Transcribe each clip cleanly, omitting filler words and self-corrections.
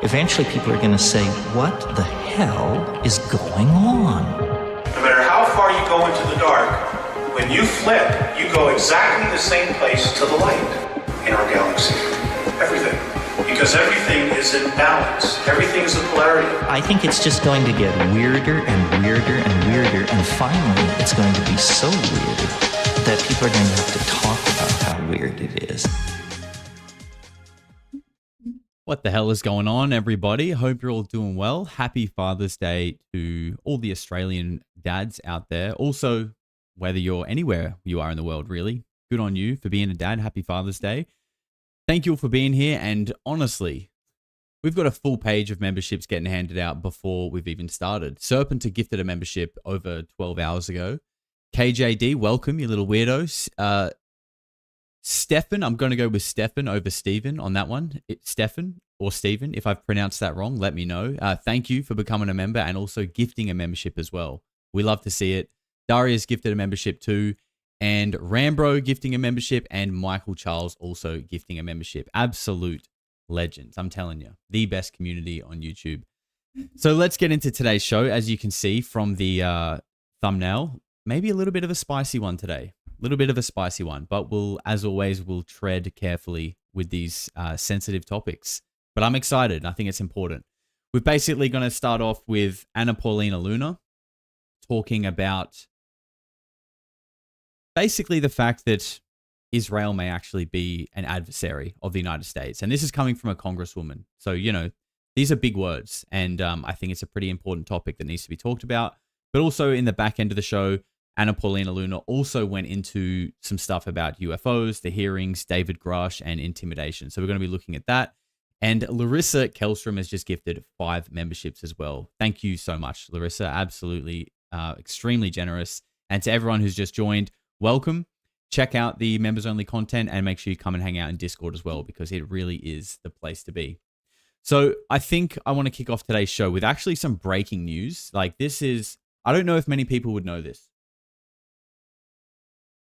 eventually people are going to say, what the hell is going on? No matter how far you go into the dark, when you flip, you go exactly the same place to the light in our galaxy. Everything. Because everything is in balance. Everything is a polarity. I think it's just going to get weirder and weirder and weirder, and finally it's going to be so weird that people are going to have to talk about how weird it is. What the hell is going on, everybody? Hope you're all doing well. Happy Father's Day to all the Australian dads out there. Also, whether you're anywhere you are in the world, really, good on you for being a dad. Happy Father's Day. Thank you all for being here. And honestly, we've got a full page of memberships getting handed out before we've even started. Serpenter gifted a membership over 12 hours ago. KJD, welcome, you little weirdos. Stefan, I'm going to go with Stefan over Stephen on that one. Stefan or Stephen, if I've pronounced that wrong, let me know. Thank you for becoming a member and also gifting a membership as well. We love to see it. Darius gifted a membership too. And Rambro gifting a membership, and Michael Charles also gifting a membership. Absolute legends, I'm telling you. The best community on YouTube. So let's get into today's show. As you can see from the thumbnail, maybe a little bit of a spicy one today. A little bit of a spicy one, but as always, we'll tread carefully with these sensitive topics. But I'm excited. I think it's important. We're basically going to start off with Paulina Luna talking about basically the fact that Israel may actually be an adversary of the United States. And this is coming from a congresswoman. So, you know, these are big words. And I think it's a pretty important topic that needs to be talked about. But also in the back end of the show, Paulina Luna also went into some stuff about UFOs, the hearings, David Grusch, and intimidation. So we're going to be looking at that. And Larissa Kellstrom has just gifted 5 memberships as well. Thank you so much, Larissa. Absolutely, extremely generous. And to everyone who's just joined, welcome. Check out the members-only content and make sure you come and hang out in Discord as well, because it really is the place to be. So I think I want to kick off today's show with actually some breaking news. Like, this is, I don't know if many people would know this.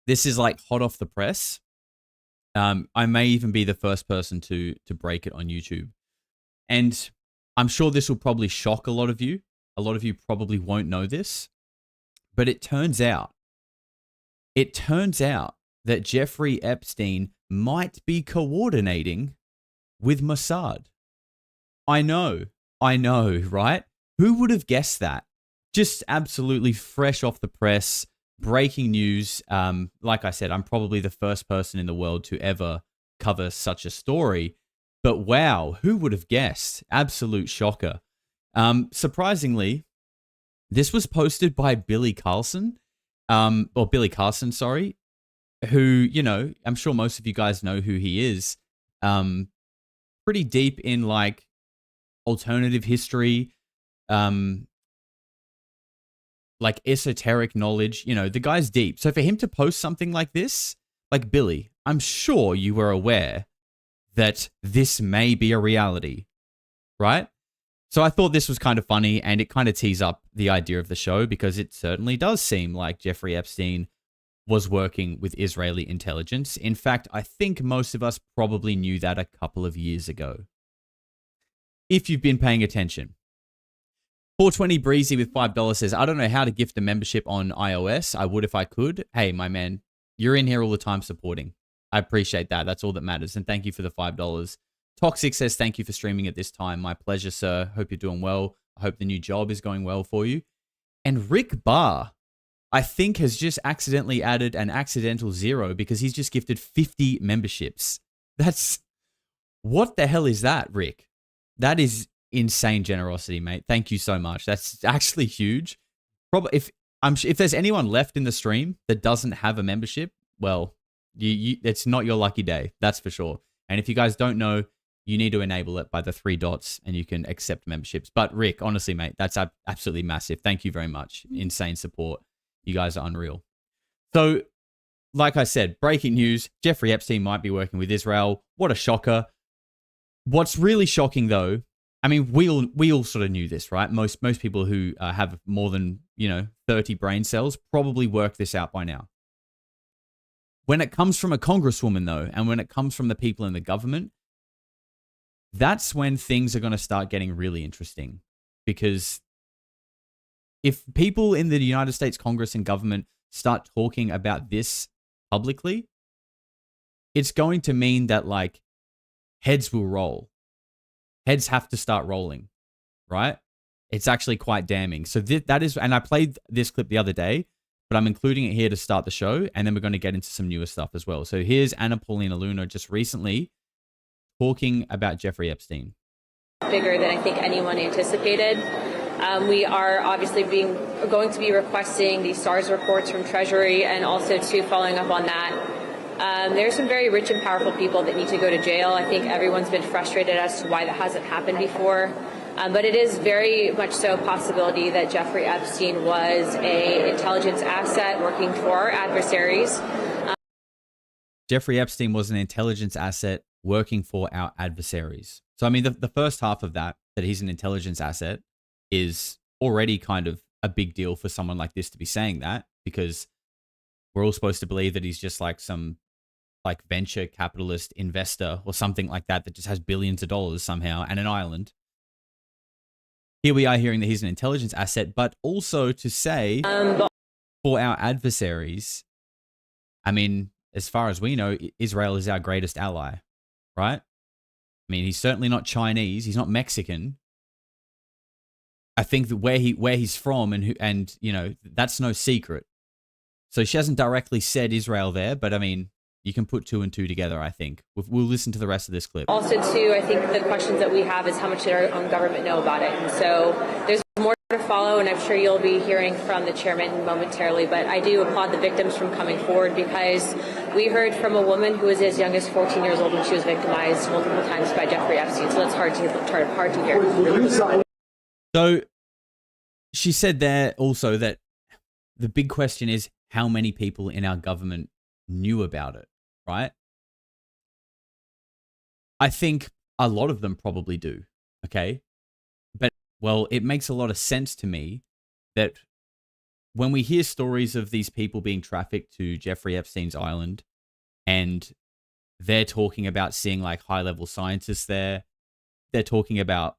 This is like hot off the press. I may even be the first person to break it on YouTube. And I'm sure this will probably shock a lot of you. A lot of you probably won't know this. But it turns out that Jeffrey Epstein might be coordinating with Mossad. I know, right? Who would have guessed that? Just absolutely fresh off the press. Breaking news. Like I said, I'm probably the first person in the world to ever cover such a story. But wow, who would have guessed? Absolute shocker. Surprisingly, this was posted by Billy Carson, sorry, who, you know, I'm sure most of you guys know who he is. Pretty deep in like alternative history, like esoteric knowledge, you know, the guy's deep. So for him to post something like this, like Billy, I'm sure you were aware that this may be a reality, right? So I thought this was kind of funny, and it kind of tees up the idea of the show, because it certainly does seem like Jeffrey Epstein was working with Israeli intelligence. In fact, I think most of us probably knew that a couple of years ago, if you've been paying attention. 420 Breezy with $5 says, I don't know how to gift a membership on iOS. I would if I could. Hey, my man, you're in here all the time supporting. I appreciate that. That's all that matters. And thank you for the $5. Toxic says, thank you for streaming at this time. My pleasure, sir. Hope you're doing well. I hope the new job is going well for you. And Rick Barr, I think, has just accidentally added an accidental 0 because he's just gifted 50 memberships. What the hell is that, Rick? That is insane generosity, mate. Thank you so much. That's actually huge. Probably if there's anyone left in the stream that doesn't have a membership, well, it's not your lucky day. That's for sure. And if you guys don't know, you need to enable it by the 3 dots and you can accept memberships. But Rick, honestly, mate, that's absolutely massive. Thank you very much. Insane support. You guys are unreal. So, like I said, breaking news, Jeffrey Epstein might be working with Israel. What a shocker. What's really shocking, though, I mean, we all sort of knew this, right? Most people who have more than, 30 brain cells probably work this out by now. When it comes from a congresswoman, though, and when it comes from the people in the government, that's when things are going to start getting really interesting. Because if people in the United States Congress and government start talking about this publicly, it's going to mean that like heads will roll. Heads have to start rolling, right? It's actually quite damning. So that is, and I played this clip the other day, but I'm including it here to start the show, and then we're going to get into some newer stuff as well. So here's Anna Paulina Luna just recently talking about Jeffrey Epstein. Bigger than I think anyone anticipated. We are obviously going to be requesting the SARS reports from Treasury, and also too following up on that. There's some very rich and powerful people that need to go to jail. I think everyone's been frustrated as to why that hasn't happened before. But it is very much so a possibility that Jeffrey Epstein was an intelligence asset working for our adversaries. Jeffrey Epstein was an intelligence asset working for our adversaries. So, I mean, the first half of that he's an intelligence asset, is already kind of a big deal for someone like this to be saying that, because we're all supposed to believe that he's just like some like venture capitalist investor or something like that just has billions of dollars somehow and an island. Here we are hearing that he's an intelligence asset, but also to say for our adversaries, I mean, as far as we know, Israel is our greatest ally, right? I mean, he's certainly not Chinese. He's not Mexican. I think that where he's from and you know, that's no secret. So she hasn't directly said Israel there, but I mean, you can put two and two together, I think. We'll listen to the rest of this clip. Also, too, I think the questions that we have is how much did our own government know about it? And so there's more to follow, and I'm sure you'll be hearing from the chairman momentarily, but I do applaud the victims from coming forward, because we heard from a woman who was as young as 14 years old when she was victimized multiple times by Jeffrey Epstein, so that's hard to hear. So she said there also that the big question is how many people in our government knew about it, right? I think a lot of them probably do, okay? But, well, it makes a lot of sense to me that when we hear stories of these people being trafficked to Jeffrey Epstein's island, and they're talking about seeing like high-level scientists there, they're talking about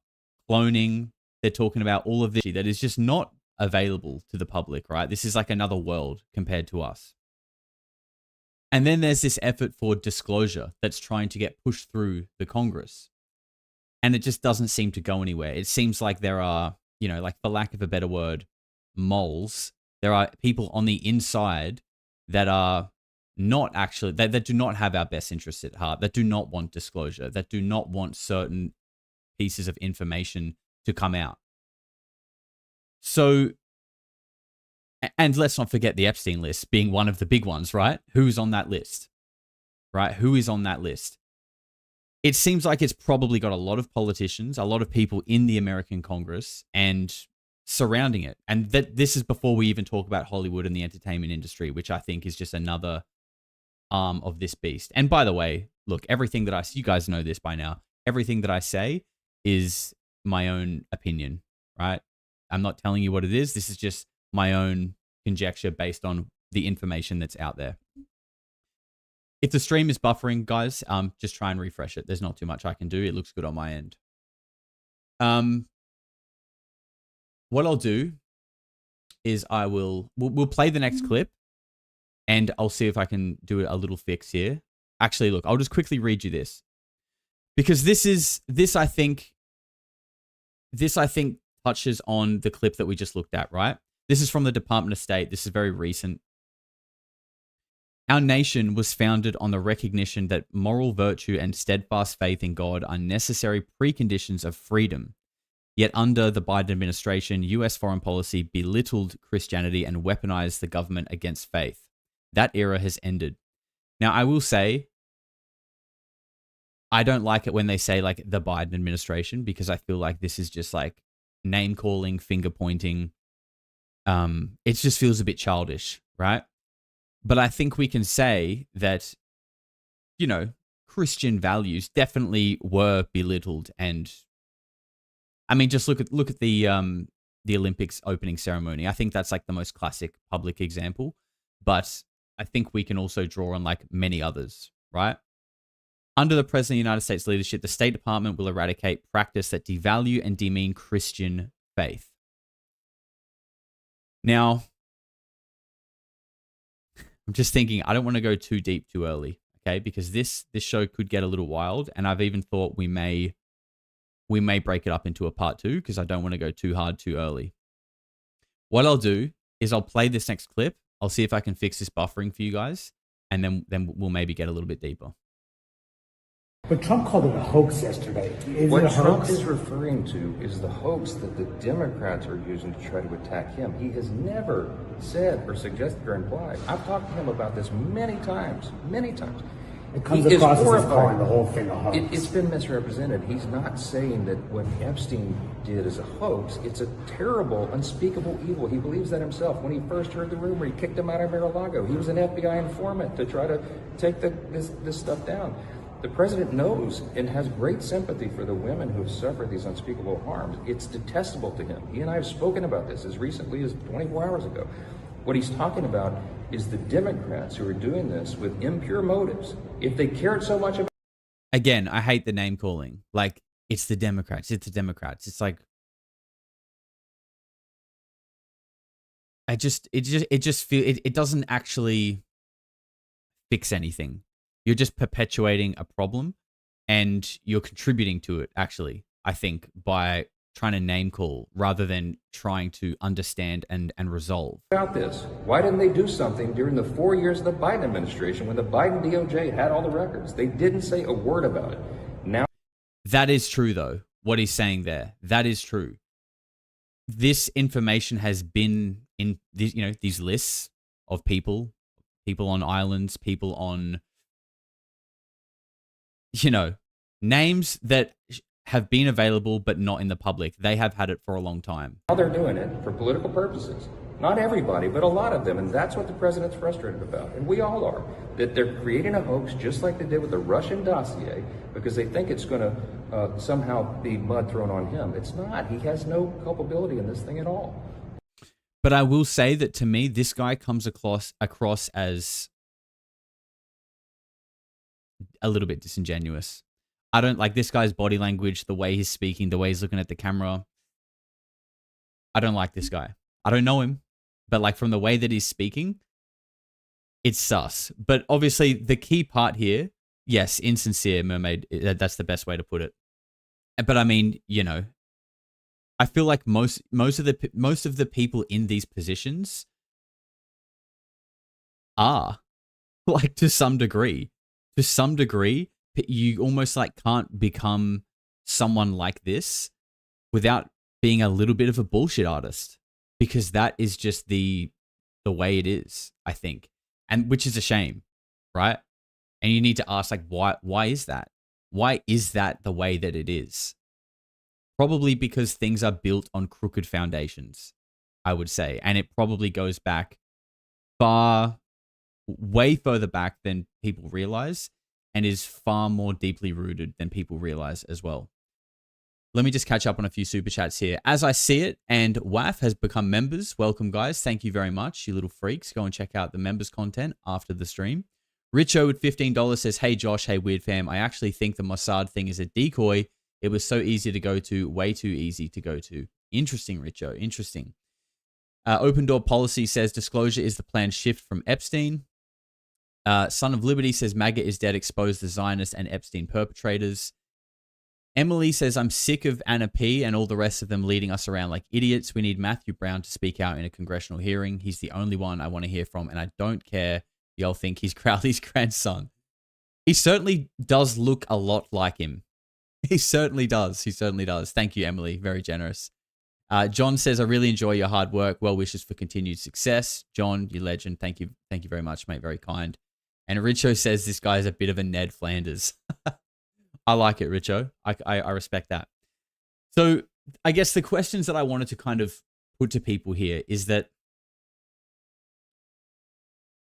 cloning, they're talking about all of this that is just not available to the public, right? This is like another world compared to us. And then there's this effort for disclosure that's trying to get pushed through the Congress. And it just doesn't seem to go anywhere. It seems like there are, you know, like for lack of a better word, moles. There are people on the inside that are not actually, that do not have our best interests at heart, that do not want disclosure, that do not want certain pieces of information to come out. So, and let's not forget the Epstein list being one of the big ones, right? Who's on that list, right? Who is on that list? It seems like it's probably got a lot of politicians, a lot of people in the American Congress and surrounding it. And that this is before we even talk about Hollywood and the entertainment industry, which I think is just another arm of this beast. And by the way, look, everything that you guys know this by now, everything that I say is my own opinion, right? I'm not telling you what it is. This is just my own conjecture based on the information that's out there. If the stream is buffering, guys, just try and refresh it. There's not too much I can do. It looks good on my end. What I'll do is we'll play the next clip, and I'll see if I can do a little fix here. Actually, look, I'll just quickly read you this, because this I think touches on the clip that we just looked at, right? This is from the Department of State. This is very recent. Our nation was founded on the recognition that moral virtue and steadfast faith in God are necessary preconditions of freedom. Yet under the Biden administration, U.S. foreign policy belittled Christianity and weaponized the government against faith. That era has ended. Now, I will say, I don't like it when they say like the Biden administration, because I feel like this is just like name calling, finger pointing. It just feels a bit childish, right? But I think we can say that, you know, Christian values definitely were belittled. And I mean, just look at the Olympics opening ceremony. I think that's like the most classic public example, but I think we can also draw on like many others, right? Under the President of the United States leadership, the State Department will eradicate practice that devalue and demean Christian faith. Now, I'm just thinking, I don't want to go too deep too early, okay? Because this show could get a little wild, and I've even thought we may break it up into a part 2 because I don't want to go too hard too early. What I'll do is I'll play this next clip. I'll see if I can fix this buffering for you guys, and then we'll maybe get a little bit deeper. But Trump called it a hoax yesterday. Is what it a Trump hoax? is referring to is the hoax that the Democrats are using to try to attack him. He has never said or suggested or implied. I've talked to him about this many times, many times. It comes He is across as horrified. calling the whole thing a hoax. It's been misrepresented. He's not saying that what Epstein did is a hoax. It's a terrible, unspeakable evil. He believes that himself. When he first heard the rumor, he kicked him out of Mar-a-Lago. He was an FBI informant to try to take this stuff down. The president knows and has great sympathy for the women who have suffered these unspeakable harms. It's detestable to him. He and I have spoken about this as recently as 24 hours ago. What he's talking about is the Democrats who are doing this with impure motives. If they cared so much about... Again, I hate the name calling. Like, it's the Democrats. It's the Democrats. It's like... it doesn't actually fix anything. You're just perpetuating a problem, and you're contributing to it, actually, I think, by trying to name call rather than trying to understand and resolve. About this, why didn't they do something during the 4 years of the Biden administration when the Biden DOJ had all the records? They didn't say a word about it. Now, that is true, though, what he's saying there. That is true. This information has been in these lists of people on islands, people on... names that have been available but not in the public. They have had it for a long time. Now they're doing it for political purposes. Not everybody, but a lot of them. And that's what the president's frustrated about. And we all are. That they're creating a hoax just like they did with the Russian dossier because they think it's going to somehow be mud thrown on him. It's not. He has no culpability in this thing at all. But I will say that to me, this guy comes across as a little bit disingenuous. I don't like this guy's body language, the way he's speaking, the way he's looking at the camera. I don't like this guy. I don't know him, but like from the way that he's speaking, it's sus. But obviously the key part here, yes, insincere, mermaid, that's the best way to put it. But I mean, I feel like most of the people in these positions are, like, to some degree, you almost like can't become someone like this without being a little bit of a bullshit artist, because that is just the way it is, I think, and which is a shame, right? And you need to ask, like, why is that? Why is that the way that it is? Probably because things are built on crooked foundations, I would say, and it probably goes back way further back than people realize, and is far more deeply rooted than people realize as well. Let me just catch up on a few super chats here. As I see it, and WAF has become members. Welcome, guys. Thank you very much, you little freaks. Go and check out the members content after the stream. Richo with $15 says, hey, Josh, hey, Weird Fam. I actually think the Mossad thing is a decoy. It was so easy to go to, way too easy to go to. Interesting, Richo, interesting. Open Door Policy says, disclosure is the planned shift from Epstein. Son of Liberty says, MAGA is dead, expose the Zionist and Epstein perpetrators. Emily says, I'm sick of Anna P and all the rest of them leading us around like idiots. We need Matthew Brown to speak out in a congressional hearing. He's the only one I want to hear from, and I don't care y'all think he's Crowley's grandson. He certainly does look a lot like him. He certainly does. He certainly does. Thank you, Emily. Very generous. John says, I really enjoy your hard work. Well wishes for continued success. John, you legend. Thank you. Thank you very much, mate. Very kind. And Richo says this guy is a bit of a Ned Flanders. I like it, Richo. I respect that. So I guess the questions that I wanted to kind of put to people here is that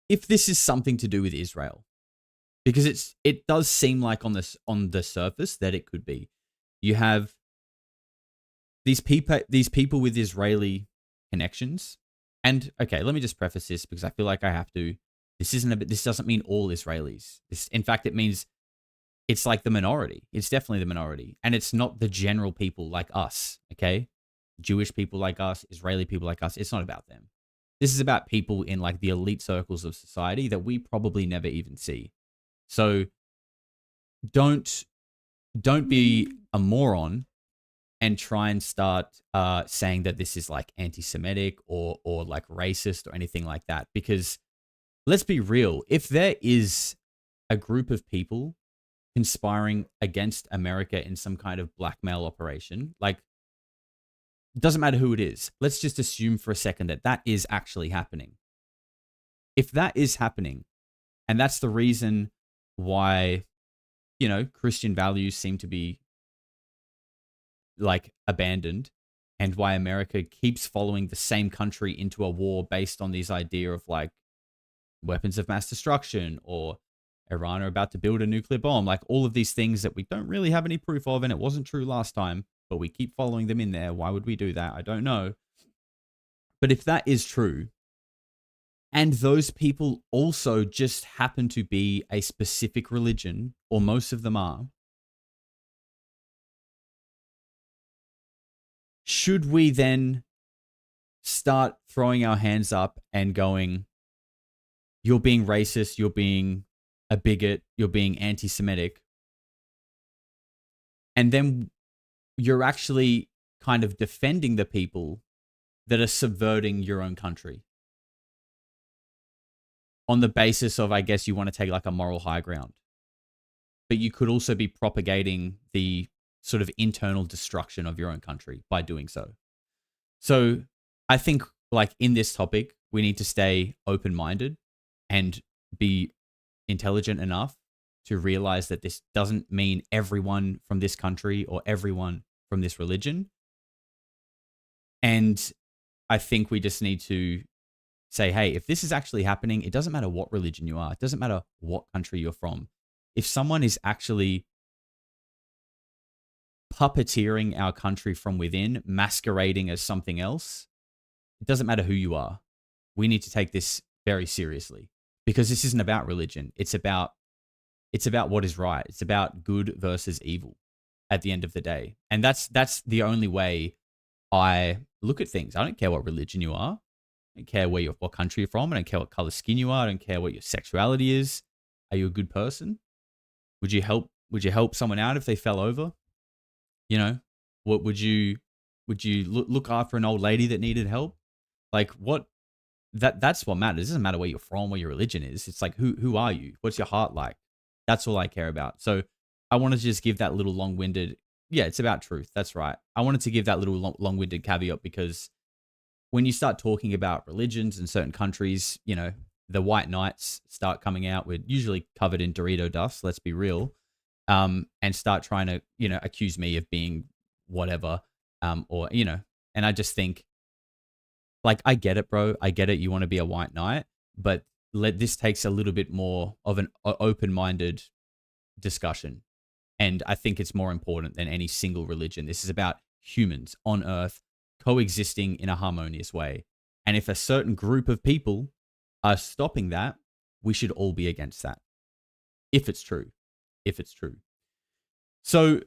if this is something to do with Israel, because it does seem like on the surface that it could be. You have these people with Israeli connections, and okay, let me just preface this because I feel like I have to. This doesn't mean all Israelis. In fact, it means it's like the minority. It's definitely the minority. And it's not the general people like us, okay? Jewish people like us, Israeli people like us. It's not about them. This is about people in like the elite circles of society that we probably never even see. So don't be a moron and try and start saying that this is like anti-Semitic or like racist or anything like that. Because let's be real, if there is a group of people conspiring against America in some kind of blackmail operation, like, it doesn't matter who it is. Let's just assume for a second that that is actually happening. If that is happening, and that's the reason why, you know, Christian values seem to be like abandoned, and why America keeps following the same country into a war based on this idea of like weapons of mass destruction, or Iran are about to build a nuclear bomb, like all of these things that we don't really have any proof of, and it wasn't true last time, but we keep following them in there. Why would we do that? I don't know. But if that is true, and those people also just happen to be a specific religion, or most of them are, should we then start throwing our hands up and going, you're being racist, you're being a bigot, you're being anti-Semitic, and then you're actually kind of defending the people that are subverting your own country on the basis of, I guess, you want to take like a moral high ground, but you could also be propagating the sort of internal destruction of your own country by doing so. So I think like in this topic, we need to stay open-minded and be intelligent enough to realize that this doesn't mean everyone from this country or everyone from this religion. And I think we just need to say, hey, if this is actually happening, it doesn't matter what religion you are. It doesn't matter what country you're from. If someone is actually puppeteering our country from within, masquerading as something else, it doesn't matter who you are. We need to take this very seriously, because this isn't about religion. It's about what is right. It's about good versus evil at the end of the day. And that's the only way I look at things. I don't care what religion you are. I don't care what country you're from. I don't care what color skin you are. I don't care what your sexuality is. Are you a good person? Would you help someone out if they fell over? You know, what would you look after an old lady that needed help? Like what? That's what matters. It doesn't matter where you're from, what your religion is. It's like who are you? What's your heart like? That's all I care about. So I wanted to just give that little long-winded. Yeah, it's about truth. That's right. I wanted to give that little long-winded caveat, because when you start talking about religions in certain countries, you know, the white knights start coming out. We're usually covered in Dorito dust, let's be real, and start trying to, you know, accuse me of being whatever, or, you know, and I just think, like, I get it, bro. I get it. You want to be a white knight, but this takes a little bit more of an open-minded discussion. And I think it's more important than any single religion. This is about humans on Earth coexisting in a harmonious way. And if a certain group of people are stopping that, we should all be against that. If it's true. So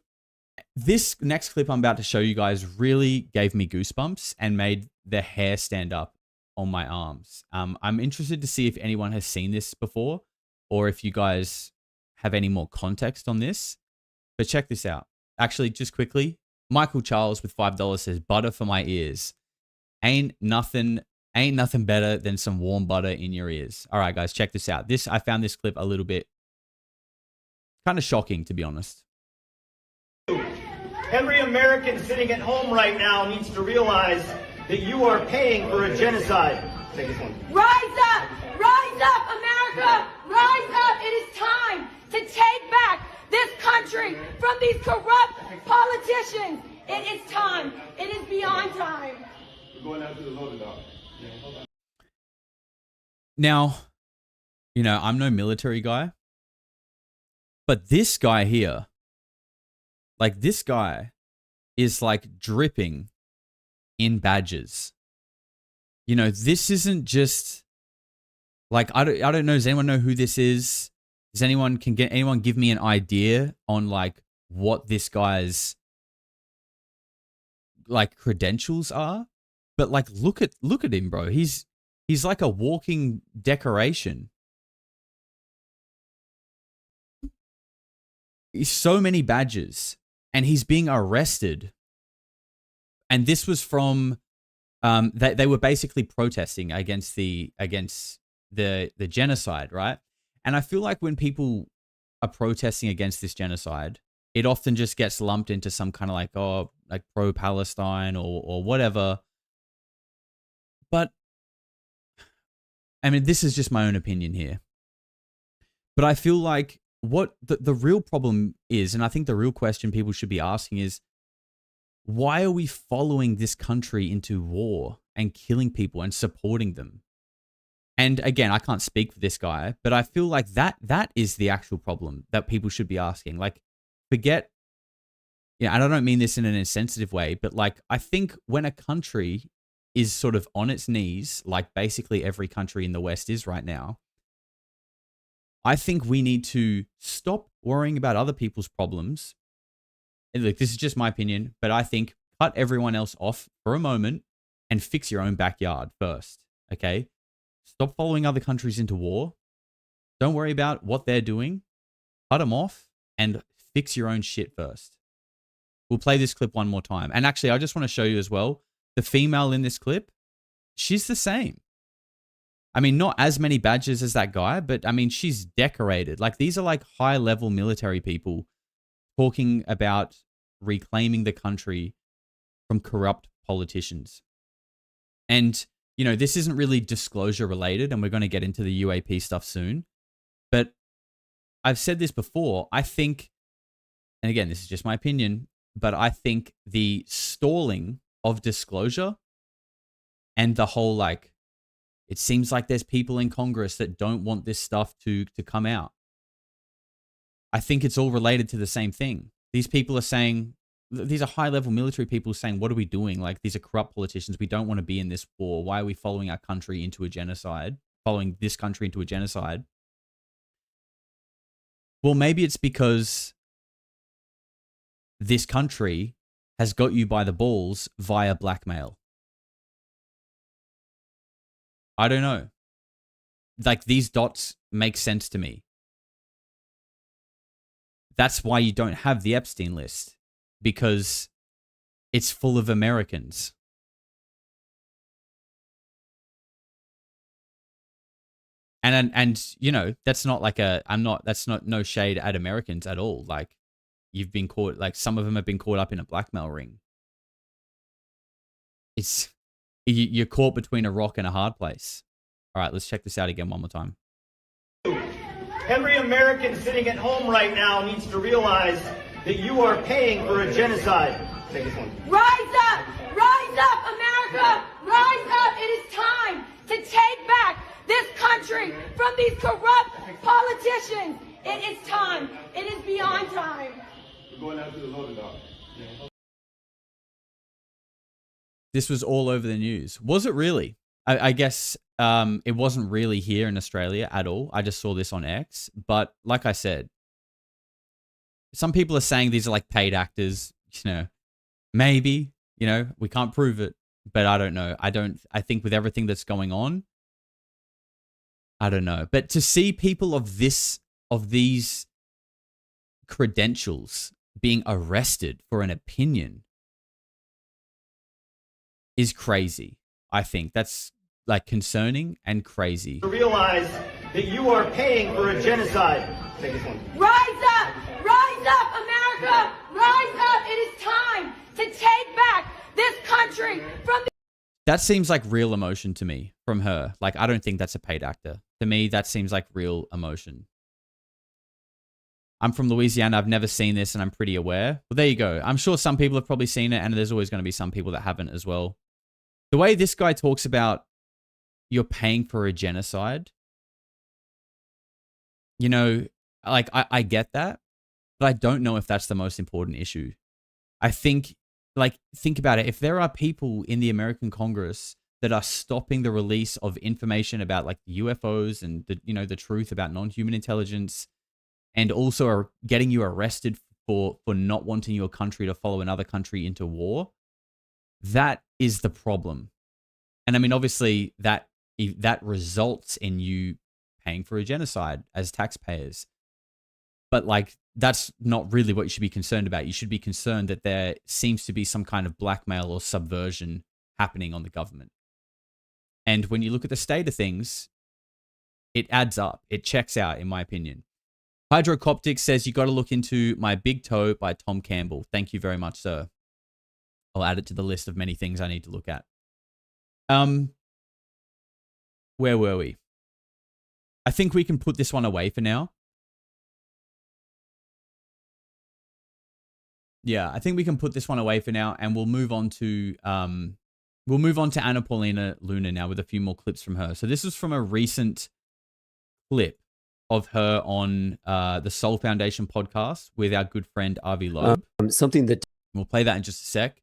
this next clip I'm about to show you guys really gave me goosebumps and made the hair stand up on my arms. I'm interested to see if anyone has seen this before, or if you guys have any more context on this. But check this out. Actually, just quickly, Michael Charles with $5 says, butter for my ears. Ain't nothing better than some warm butter in your ears. All right, guys, check this out. I found this clip a little bit kind of shocking, to be honest. Every American sitting at home right now needs to realize that you are paying for a genocide. Take this one. Rise up, America! Rise up! It is time to take back this country from these corrupt politicians. It is time. It is beyond time. We're going out to the loaded dog. Now, you know, I'm no military guy, but this guy here, like this guy is like dripping in badges. You know, this isn't just like, I don't know. Does anyone know who this is? Does anyone give me an idea on like what this guy's like credentials are? But like look at him, bro. He's like a walking decoration. He's so many badges and he's being arrested. And this was from they were basically protesting against the genocide, right? And I feel like when people are protesting against this genocide, it often just gets lumped into some kind of like, oh, like pro-Palestine or whatever. But I mean, this is just my own opinion here. But I feel like what the real problem is, and I think the real question people should be asking is, why are we following this country into war and killing people and supporting them? And again, I can't speak for this guy, but I feel like that is the actual problem that people should be asking. Like, forget, yeah, and I don't mean this in an insensitive way, but like, I think when a country is sort of on its knees, like basically every country in the West is right now, I think we need to stop worrying about other people's problems. And look, this is just my opinion, but I think cut everyone else off for a moment and fix your own backyard first, okay? Stop following other countries into war. Don't worry about what they're doing. Cut them off and fix your own shit first. We'll play this clip one more time. And actually, I just want to show you as well, the female in this clip, she's the same. I mean, not as many badges as that guy, but I mean, she's decorated. Like, these are like high-level military people talking about reclaiming the country from corrupt politicians. And, you know, this isn't really disclosure related, and we're going to get into the UAP stuff soon. But I've said this before, I think, and again, this is just my opinion, but I think the stalling of disclosure and the whole, like, it seems like there's people in Congress that don't want this stuff to come out. I think it's all related to the same thing. These people are saying, these are high-level military people saying, what are we doing? Like, these are corrupt politicians. We don't want to be in this war. Why are we following our country into a genocide? Following this country into a genocide? Well, maybe it's because this country has got you by the balls via blackmail. I don't know. Like, these dots make sense to me. That's why you don't have the Epstein list, because it's full of Americans. And you know, that's not like that's not no shade at Americans at all. Like, you've been caught, like, some of them have been caught up in a blackmail ring. You're caught between a rock and a hard place. All right, let's check this out again one more time. Every American sitting at home right now needs to realize that you are paying for a genocide. Take this one. Rise up! Rise up, America! Rise up! It is time to take back this country from these corrupt politicians. It is time. It is beyond time. We're going out to the loaded dog. This was all over the news. Was it really? I guess it wasn't really here in Australia at all. I just saw this on X. But like I said, some people are saying these are like paid actors. You know, maybe, you know, we can't prove it, but I don't know. I think with everything that's going on, I don't know. But to see people of these credentials being arrested for an opinion is crazy. I think that's like concerning and crazy. To realize that you are paying for a genocide. Take this one. Rise up! Rise up, America! Rise up! It is time to take back this country from the... That seems like real emotion to me from her. Like, I don't think that's a paid actor. To me, that seems like real emotion. I'm from Louisiana. I've never seen this and I'm pretty aware. Well, there you go. I'm sure some people have probably seen it, and there's always going to be some people that haven't as well. The way this guy talks about you're paying for a genocide, you know, like, I get that, but I don't know if that's the most important issue. I think, like, think about it. If there are people in the American Congress that are stopping the release of information about, like, UFOs and the, you know, the truth about non-human intelligence and also are getting you arrested for not wanting your country to follow another country into war, that is the problem. And I mean, obviously, that results in you paying for a genocide as taxpayers. But like, that's not really what you should be concerned about. You should be concerned that there seems to be some kind of blackmail or subversion happening on the government. And when you look at the state of things, it adds up. It checks out, in my opinion. Hydrocoptic says, you got to look into My Big Toe by Tom Campbell. Thank you very much, sir. I'll add it to the list of many things I need to look at. Where were we? I think we can put this one away for now. Yeah, I think we can put this one away for now, and we'll move on to Anna Paulina Luna now with a few more clips from her. So this is from a recent clip of her on the Soul Foundation podcast with our good friend Avi Loeb. Something that we'll play that in just a sec.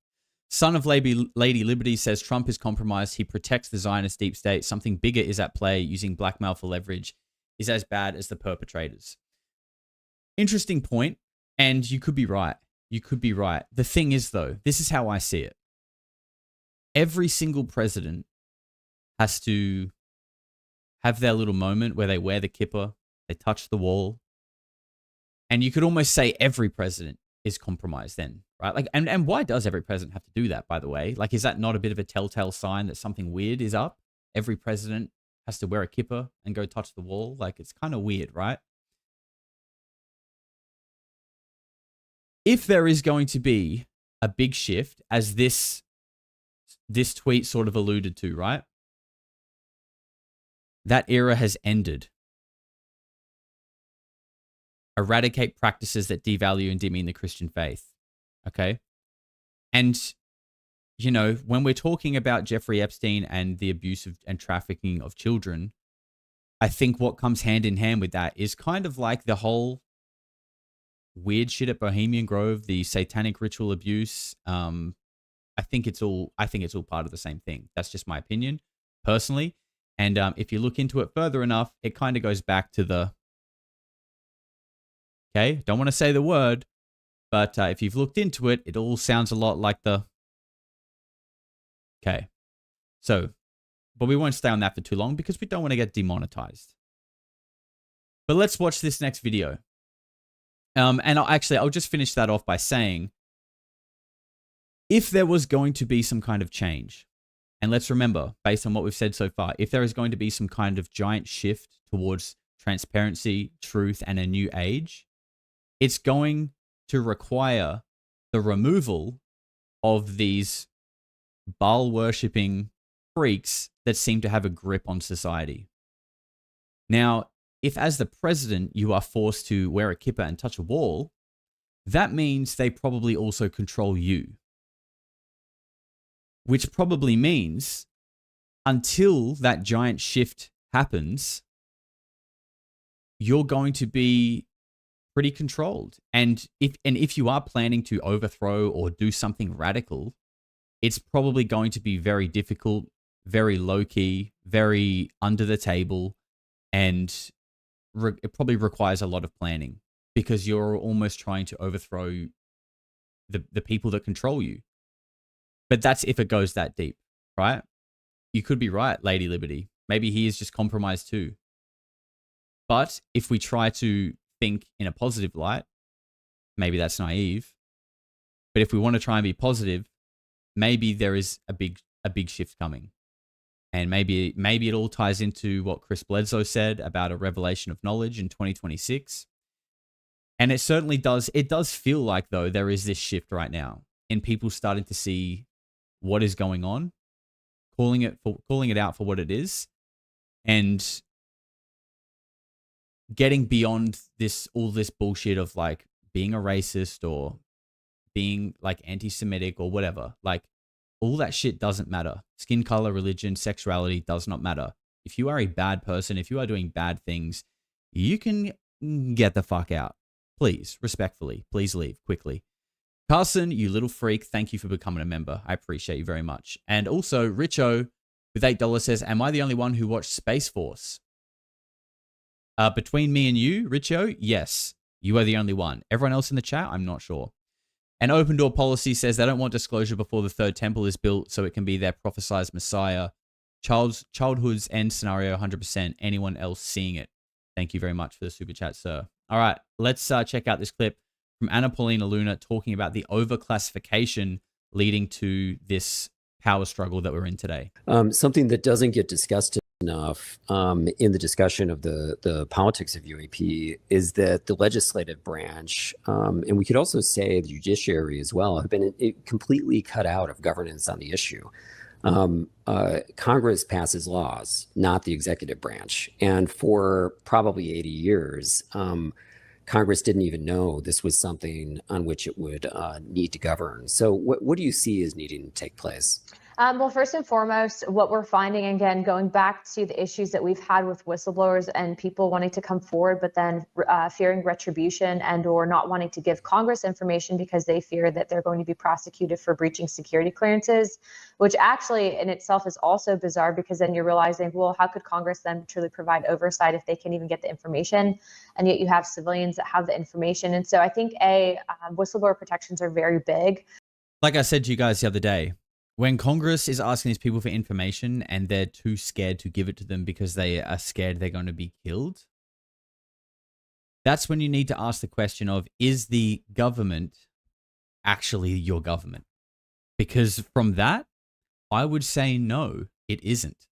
Son of Lady Liberty says Trump is compromised. He protects the Zionist deep state. Something bigger is at play. Using blackmail for leverage is as bad as the perpetrators. Interesting point, and you could be right. You could be right. The thing is, though, this is how I see it. Every single president has to have their little moment where they wear the kippah, they touch the wall. And you could almost say every president is compromised then, right? Like, and why does every president have to do that, by the way? Like, is that not a bit of a telltale sign that something weird is up? Every president has to wear a kippah and go touch the wall. Like, it's kind of weird, right? If there is going to be a big shift, as this tweet sort of alluded to, right? That era has ended. Eradicate practices that devalue and demean the Christian faith. Okay? And, you know, when we're talking about Jeffrey Epstein and the abuse of, and trafficking of children, I think what comes hand in hand with that is kind of like the whole weird shit at Bohemian Grove, the satanic ritual abuse. I think it's all part of the same thing. That's just my opinion, personally. And if you look into it further enough, it kind of goes back to the, okay, don't want to say the word, but if you've looked into it, it all sounds a lot like the, okay. So, but we won't stay on that for too long because we don't want to get demonetized. But let's watch this next video. And I'll just finish that off by saying, if there was going to be some kind of change, and let's remember, based on what we've said so far, if there is going to be some kind of giant shift towards transparency, truth, and a new age, it's going to require the removal of these Baal-worshipping freaks that seem to have a grip on society. Now, if as the president you are forced to wear a kippah and touch a wall, that means they probably also control you. Which probably means until that giant shift happens, you're going to be pretty controlled. And if you are planning to overthrow or do something radical, it's probably going to be very difficult, very low-key, very under the table, and it probably requires a lot of planning because you're almost trying to overthrow the people that control you. But that's if it goes that deep, right? You could be right, Lady Liberty. Maybe he is just compromised too. But if we try to think in a positive light, maybe that's naive. But if we want to try and be positive, maybe there is a big shift coming. And maybe it all ties into what Chris Bledsoe said about a revelation of knowledge in 2026. And it certainly does. It does feel like, though, there is this shift right now in people starting to see what is going on, calling it out for what it is, and getting beyond all this bullshit of like being a racist or being like anti-Semitic or whatever. Like, all that shit doesn't matter. Skin color, religion, sexuality does not matter. If you are a bad person, if you are doing bad things, you can get the fuck out. Please, respectfully, please leave quickly. Carson, you little freak, thank you for becoming a member. I appreciate you very much. And also, Richo with $8 says, am I the only one who watched Space Force? Between me and you, Richo, yes. You are the only one. Everyone else in the chat, I'm not sure. And Open Door Policy says they don't want disclosure before the third temple is built so it can be their prophesized Messiah. Childhood's end scenario, 100%. Anyone else seeing it? Thank you very much for the super chat, sir. All right, let's check out this clip from Anna Paulina Luna talking about the overclassification leading to this power struggle that we're in today. Something that doesn't get discussed enough in the discussion of the politics of UAP is that the legislative branch, and we could also say the judiciary as well, have been completely cut out of governance on the issue. Congress passes laws, not the executive branch. And for probably 80 years, Congress didn't even know this was something on which it would need to govern. So what do you see as needing to take place? Well, first and foremost, what we're finding, again, going back to the issues that we've had with whistleblowers and people wanting to come forward, but then fearing retribution and or not wanting to give Congress information because they fear that they're going to be prosecuted for breaching security clearances, which actually in itself is also bizarre because then you're realizing, well, how could Congress then truly provide oversight if they can't even get the information? And yet you have civilians that have the information. And so I think whistleblower protections are very big. Like I said to you guys the other day, when Congress is asking these people for information and they're too scared to give it to them because they are scared they're going to be killed, that's when you need to ask the question of, is the government actually your government? Because from that, I would say no, it isn't.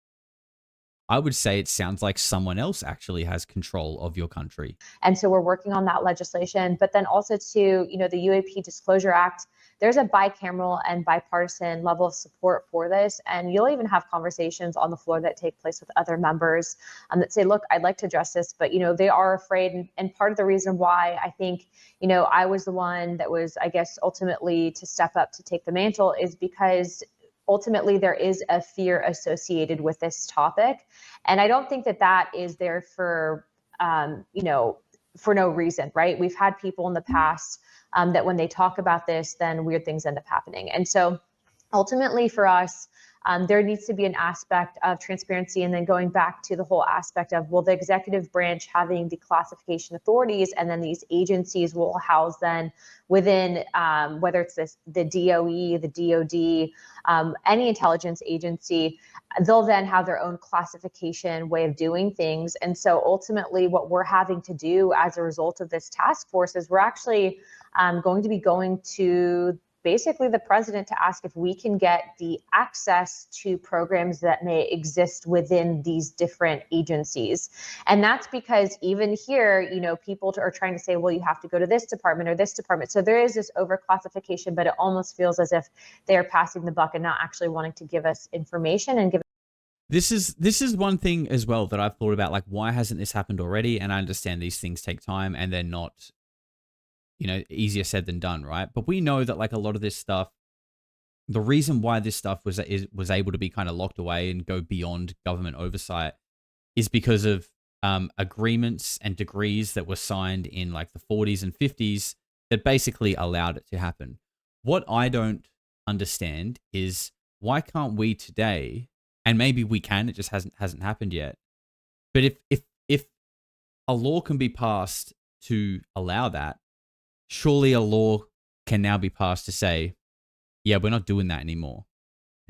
I would say it sounds like someone else actually has control of your country. And so we're working on that legislation, but then also to, the UAP Disclosure Act, there's a bicameral and bipartisan level of support for this. And you'll even have conversations on the floor that take place with other members that say, look, I'd like to address this, but, they are afraid. And part of the reason why I think, I was the one that was, I guess, ultimately to step up to take the mantle is because ultimately there is a fear associated with this topic. And I don't think that is there for, for no reason, right? We've had people in the past that when they talk about this, then weird things end up happening. And so ultimately for us, there needs to be an aspect of transparency, and then going back to the whole aspect of, well, the executive branch having the classification authorities, and then these agencies will house then within, whether it's the DOE, the DOD, any intelligence agency, they'll then have their own classification way of doing things. And so ultimately what we're having to do as a result of this task force is we're actually going to be going to basically the president to ask if we can get the access to programs that may exist within these different agencies. And that's because even here, people are trying to say, well, you have to go to this department or this department. So there is this overclassification, but it almost feels as if they're passing the buck and not actually wanting to give us information and give. This is one thing as well that I've thought about, like, why hasn't this happened already? And I understand these things take time and they're not, easier said than done, right? But we know that, like, a lot of this stuff, the reason why this stuff was able to be kind of locked away and go beyond government oversight is because of agreements and degrees that were signed in like the 40s and 50s that basically allowed it to happen. What I don't understand is why can't we today, and maybe we can, it just hasn't happened yet. But if a law can be passed to allow that, surely a law can now be passed to say, yeah, we're not doing that anymore.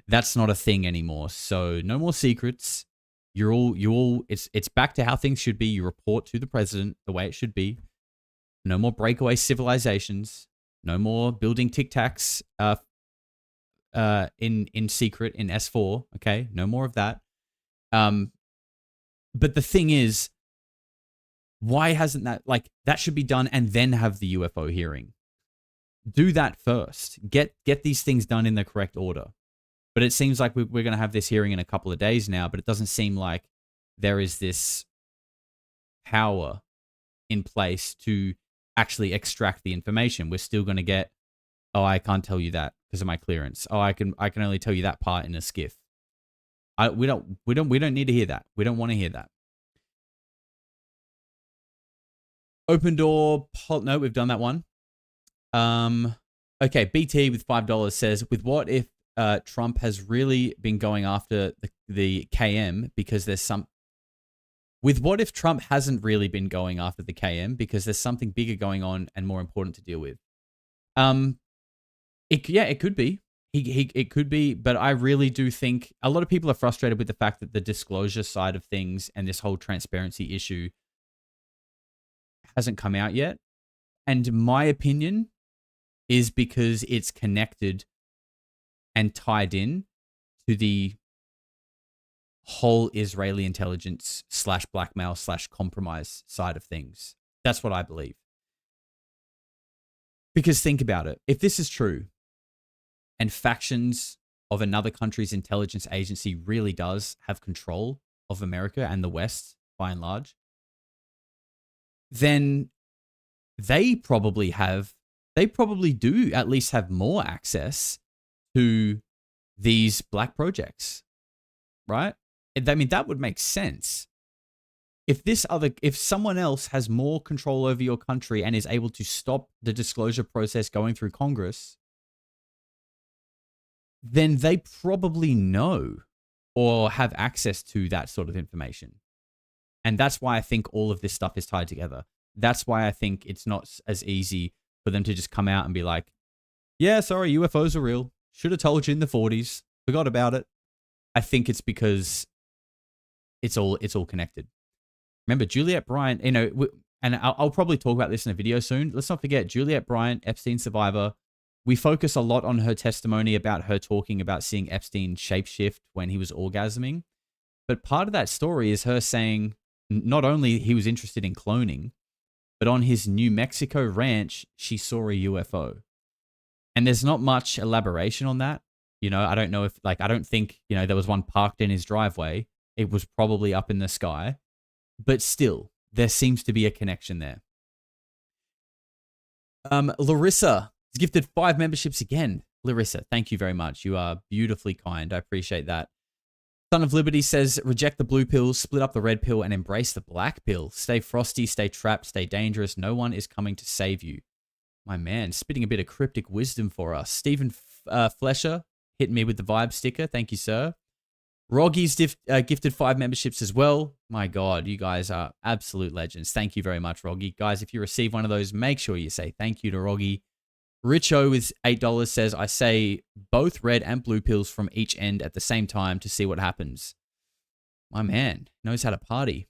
That's not a thing anymore. So no more secrets. It's back to how things should be. You report to the president the way it should be. No more breakaway civilizations. No more building Tic Tacs in secret in S4. Okay, no more of that. But the thing is, why hasn't that should be done and then have the UFO hearing? Do that first. Get these things done in the correct order. But it seems like we're going to have this hearing in a couple of days now, but it doesn't seem like there is this power in place to actually extract the information. We're still going to get, oh, I can't tell you that because of my clearance. Oh, I can only tell you that part in a skiff. We don't need to hear that. We don't want to hear that. Open door, no, we've done that one. Okay, BT with $5 says, with what if Trump has really been going after the KM because there's with what if Trump hasn't really been going after the KM because there's something bigger going on and more important to deal with? It could be. It could be, but I really do think a lot of people are frustrated with the fact that the disclosure side of things and this whole transparency issue hasn't come out yet. And my opinion is because it's connected and tied in to the whole Israeli intelligence / blackmail / compromise side of things. That's what I believe. Because think about it. If this is true, and factions of another country's intelligence agency really does have control of America and the West by and large, then they probably do at least have more access to these black projects, right? I mean, that would make sense. If someone else has more control over your country and is able to stop the disclosure process going through Congress, then they probably know or have access to that sort of information. And that's why I think all of this stuff is tied together. That's why I think it's not as easy for them to just come out and be like, yeah, sorry, UFOs are real. Should have told you in the 40s. Forgot about it. I think it's because it's all connected. Remember, Juliette Bryant, and I'll probably talk about this in a video soon. Let's not forget, Juliette Bryant, Epstein survivor. We focus a lot on her testimony about her talking about seeing Epstein shapeshift when he was orgasming. But part of that story is her saying not only he was interested in cloning, but on his New Mexico ranch, she saw a UFO. And there's not much elaboration on that. I don't know if, I don't think, there was one parked in his driveway. It was probably up in the sky. But still, there seems to be a connection there. Larissa has gifted 5 memberships again. Larissa, thank you very much. You are beautifully kind. I appreciate that. Son of Liberty says, reject the blue pill, split up the red pill, and embrace the black pill. Stay frosty, stay trapped, stay dangerous. No one is coming to save you. My man, spitting a bit of cryptic wisdom for us. Stephen Flesher hit me with the vibe sticker. Thank you, sir. Roggy's gifted 5 memberships as well. My God, you guys are absolute legends. Thank you very much, Roggy. Guys, if you receive one of those, make sure you say thank you to Roggy. Richo with $8 says, I say both red and blue pills from each end at the same time to see what happens. My man knows how to party.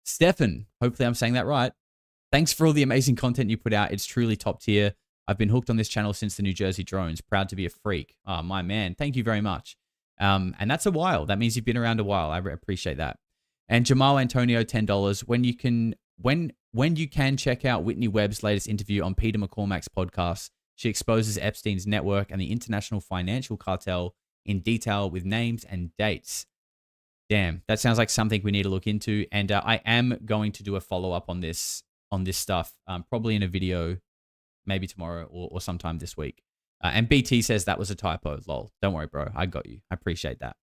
Stefan, hopefully I'm saying that right. Thanks for all the amazing content you put out. It's truly top tier. I've been hooked on this channel since the New Jersey drones. Proud to be a freak. Oh, my man. Thank you very much. And that's a while. That means you've been around a while. I appreciate that. And Jamal Antonio, $10. When you can check out Whitney Webb's latest interview on Peter McCormack's podcast, she exposes Epstein's network and the international financial cartel in detail with names and dates. Damn, that sounds like something we need to look into. And I am going to do a follow-up on this stuff, probably in a video, maybe tomorrow or sometime this week. And BT says that was a typo. Lol. Don't worry, bro. I got you. I appreciate that.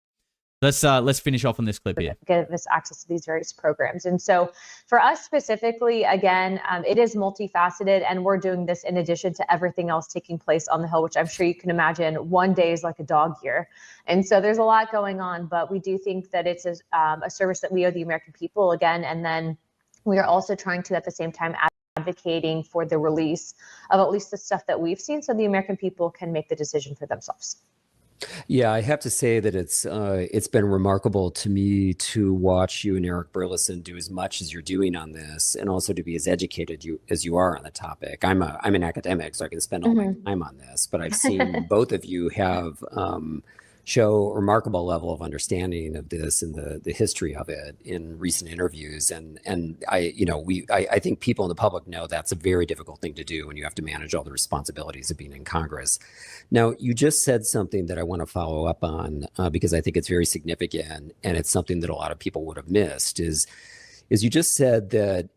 Let's finish off on this clip here. Give us access to these various programs. And so for us specifically, again, it is multifaceted, and we're doing this in addition to everything else taking place on the Hill, which I'm sure you can imagine one day is like a dog year. And so there's a lot going on, but we do think that it's a service that we owe the American people again. And then we are also trying to, at the same time, advocating for the release of at least the stuff that we've seen so the American people can make the decision for themselves. Yeah, I have to say that it's been remarkable to me to watch you and Eric Burleson do as much as you're doing on this, and also to be as educated as you are on the topic. I'm an academic, so I can spend all my time on this, but I've seen both of you have show a remarkable level of understanding of this and the history of it in recent interviews. And I think people in the public know that's a very difficult thing to do when you have to manage all the responsibilities of being in Congress. Now, you just said something that I want to follow up on because I think it's very significant, and it's something that a lot of people would have missed is you just said that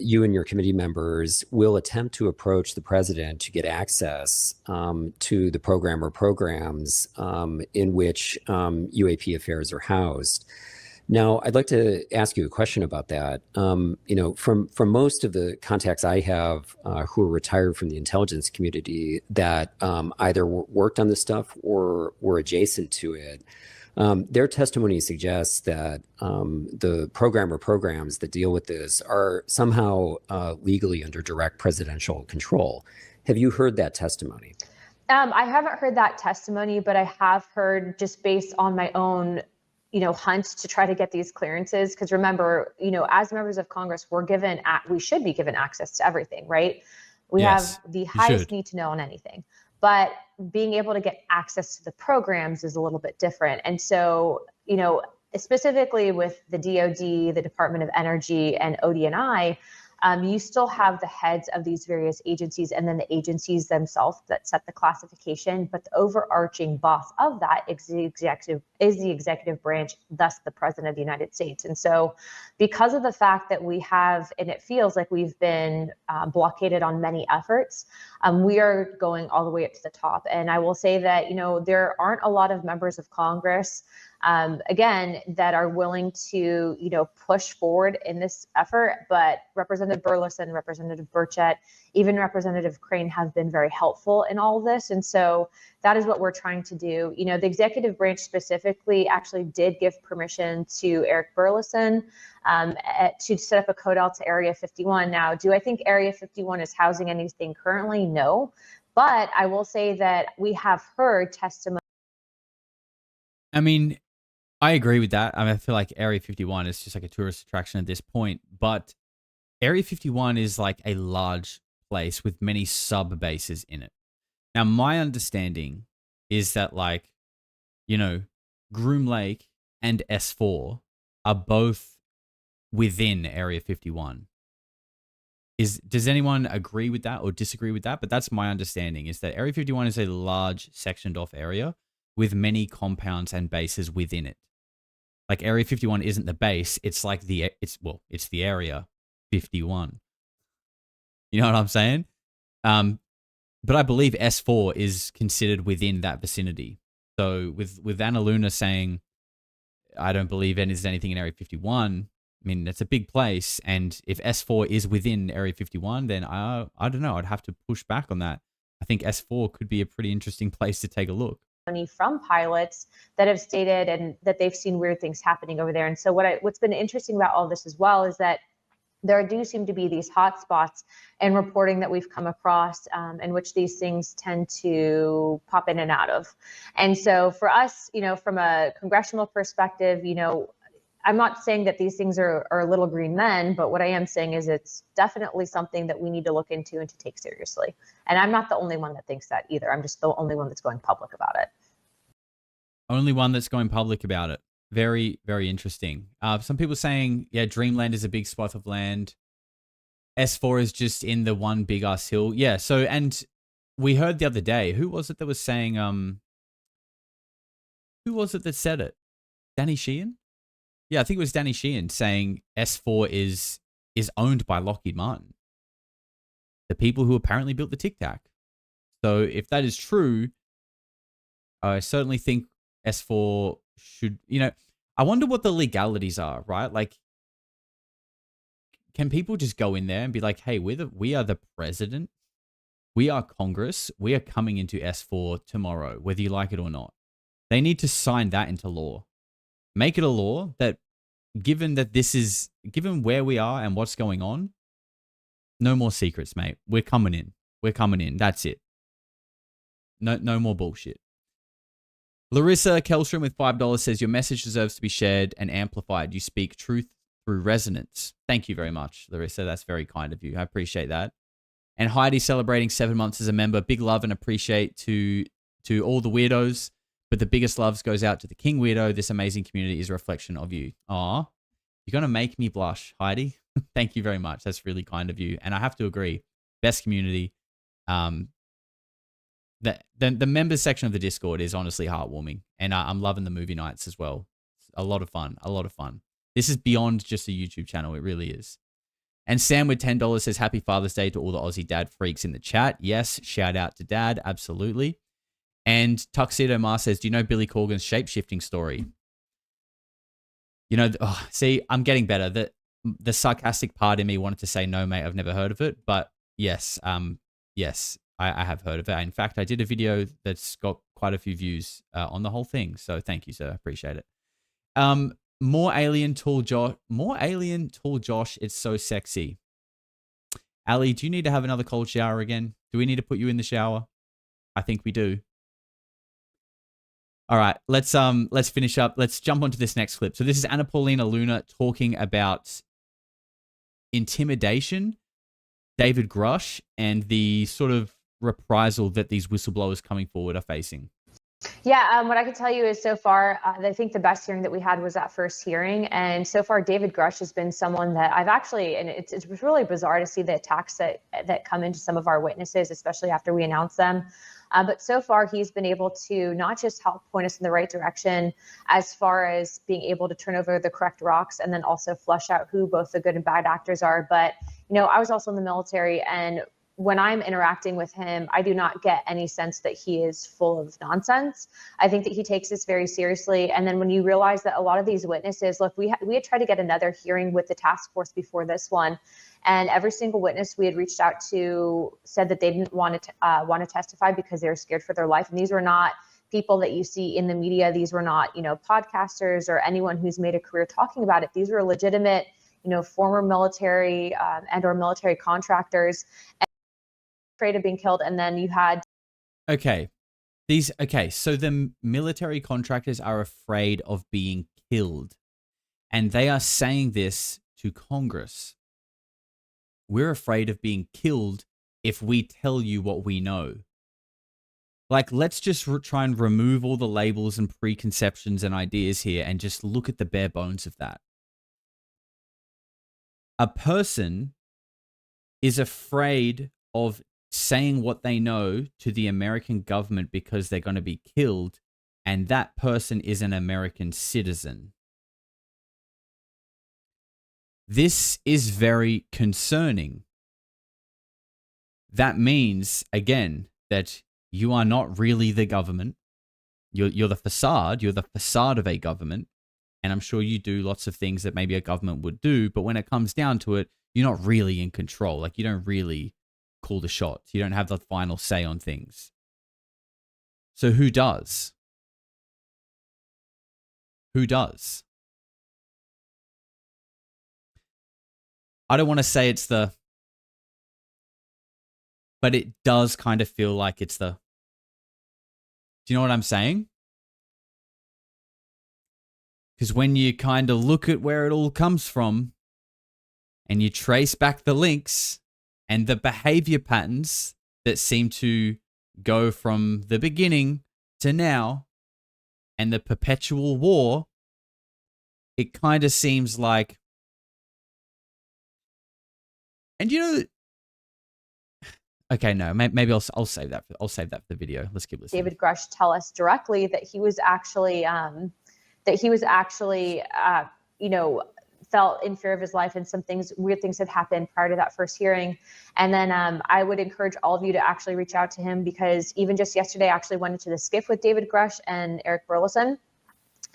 you and your committee members will attempt to approach the president to get access to the program or programs in which UAP affairs are housed. Now, I'd like to ask you a question about that. From most of the contacts I have who are retired from the intelligence community that either worked on this stuff or were adjacent to it, Their testimony suggests that the program or programs that deal with this are somehow legally under direct presidential control. Have you heard that testimony? I haven't heard that testimony, but I have heard, just based on my own, hunt to try to get these clearances. Because remember, as members of Congress, we should be given access to everything, right? We have the highest need to know on anything. But being able to get access to the programs is a little bit different. And so, specifically with the DoD, the Department of Energy, and ODNI, you still have the heads of these various agencies and then the agencies themselves that set the classification. But the overarching boss of that is the executive branch, thus the President of the United States. And so because of the fact that we have, and it feels like we've been blockaded on many efforts, we are going all the way up to the top. And I will say that, there aren't a lot of members of Congress again, that are willing to, push forward in this effort. But Representative Burleson, Representative Burchett, even Representative Crane have been very helpful in all of this. And so that is what we're trying to do. The executive branch specifically actually did give permission to Eric Burleson to set up a codel to Area 51. Now, do I think Area 51 is housing anything currently? No. But I will say that we have heard testimony. I mean, I agree with that. I feel like Area 51 is just like a tourist attraction at this point, but Area 51 is like a large place with many sub bases in it. Now, my understanding is that Groom Lake and S4 are both within Area 51. Does anyone agree with that or disagree with that? But that's my understanding, is that Area 51 is a large sectioned off area with many compounds and bases within it. Like Area 51 isn't the base, it's like it's the Area 51. You know what I'm saying? But I believe S4 is considered within that vicinity. So with Anna Luna saying, I don't believe there's anything in Area 51, I mean, that's a big place. And if S4 is within Area 51, then I don't know, I'd have to push back on that. I think S4 could be a pretty interesting place to take a look. From pilots that have stated and that they've seen weird things happening over there. And so what's been interesting about all this as well is that there do seem to be these hot spots and reporting that we've come across in which these things tend to pop in and out of. And so for us, from a congressional perspective, I'm not saying that these things are little green men, but what I am saying is it's definitely something that we need to look into and to take seriously. And I'm not the only one that thinks that either. I'm just the only one that's going public about it. Only one that's going public about it. Very, very interesting. Some people saying, yeah, Dreamland is a big swath of land. S4 is just in the one big ass hill. Yeah, so, and we heard the other day, who was it that was saying, who was it that said it? Danny Sheehan? Yeah, I think it was Danny Sheehan saying S4 is owned by Lockheed Martin, the people who apparently built the Tic Tac. So if that is true, I certainly think S4 should, I wonder what the legalities are, right? Like, can people just go in there and be like, hey, we are the president, we are Congress, we are coming into S4 tomorrow, whether you like it or not. They need to sign that into law. Make it a law that, given where we are and what's going on, no more secrets, mate. We're coming in. We're coming in. That's it. No more bullshit. Larissa Kelstrom with $5 says, your message deserves to be shared and amplified. You speak truth through resonance. Thank you very much, Larissa. That's very kind of you. I appreciate that. And Heidi celebrating 7 months as a member. Big love and appreciate to all the weirdos. But the biggest loves goes out to the King Weirdo. This amazing community is a reflection of you. Aw, you're going to make me blush, Heidi. Thank you very much. That's really kind of you. And I have to agree, best community. The members section of the Discord is honestly heartwarming. And I'm loving the movie nights as well. It's a lot of fun. A lot of fun. This is beyond just a YouTube channel. It really is. And Sam with $10 says, happy Father's Day to all the Aussie dad freaks in the chat. Yes, shout out to dad. Absolutely. And Tuxedo Ma says, do you know Billy Corgan's shape-shifting story? See, I'm getting better. The sarcastic part in me wanted to say, no, mate, I've never heard of it. But yes, yes, I have heard of it. In fact, I did a video that's got quite a few views on the whole thing. So thank you, sir. Appreciate it. More alien tall Josh. More alien tall Josh. It's so sexy. Ali, do you need to have another cold shower again? Do we need to put you in the shower? I think we do. All right, let's finish up. Let's jump onto this next clip. So this is Anna Paulina Luna talking about intimidation, David Grusch, and the sort of reprisal that these whistleblowers coming forward are facing. Yeah, what I can tell you is so far, I think the best hearing that we had was that first hearing. And so far, David Grusch has been someone that I've actually, and it's really bizarre to see the attacks that come into some of our witnesses, especially after we announce them. But so far, he's been able to not just help point us in the right direction as far as being able to turn over the correct rocks and then also flush out who both the good and bad actors are. But, you know, I was also in the military, and when I'm interacting with him, I do not get any sense that he is full of nonsense. I think that he takes this very seriously. And then when you realize that a lot of these witnesses, look, we had tried to get another hearing with the task force before this one, and every single witness we had reached out to said that they didn't want to testify because they were scared for their life. And these were not people that you see in the media. These were not, you know, podcasters or anyone who's made a career talking about it. These were legitimate, you know, former military and or military contractors. Afraid of being killed. And then you had so the military contractors are afraid of being killed, and they are saying this to Congress. We're afraid of being killed if we tell you what we know. Like, let's just try and remove all the labels and preconceptions and ideas here and just look at the bare bones of that. A person is afraid of saying what they know to the American government because they're going to be killed, and that person is an American citizen. This is very concerning. That means, again, that you are not really the government. You're the facade. You're the facade of a government, and I'm sure you do lots of things that maybe a government would do, but when it comes down to it, you're not really in control. Like, you don't really call the shots. You don't have the final say on things. So who does? Who does? I don't want to say it's the, but it does kind of feel like it's the, do you know what I'm saying? Because when you kind of look at where it all comes from and you trace back the links and the behavior patterns that seem to go from the beginning to now, and the perpetual war, it kind of seems like, and you know, okay, no, maybe I'll save that. I'll save that for the video. Let's keep listening. David Grusch tell us directly that he was actually, you know, felt in fear of his life, and some things, weird things had happened prior to that first hearing. And then I would encourage all of you to actually reach out to him, because even just yesterday, I actually went into the skiff with David Grusch and Eric Burleson.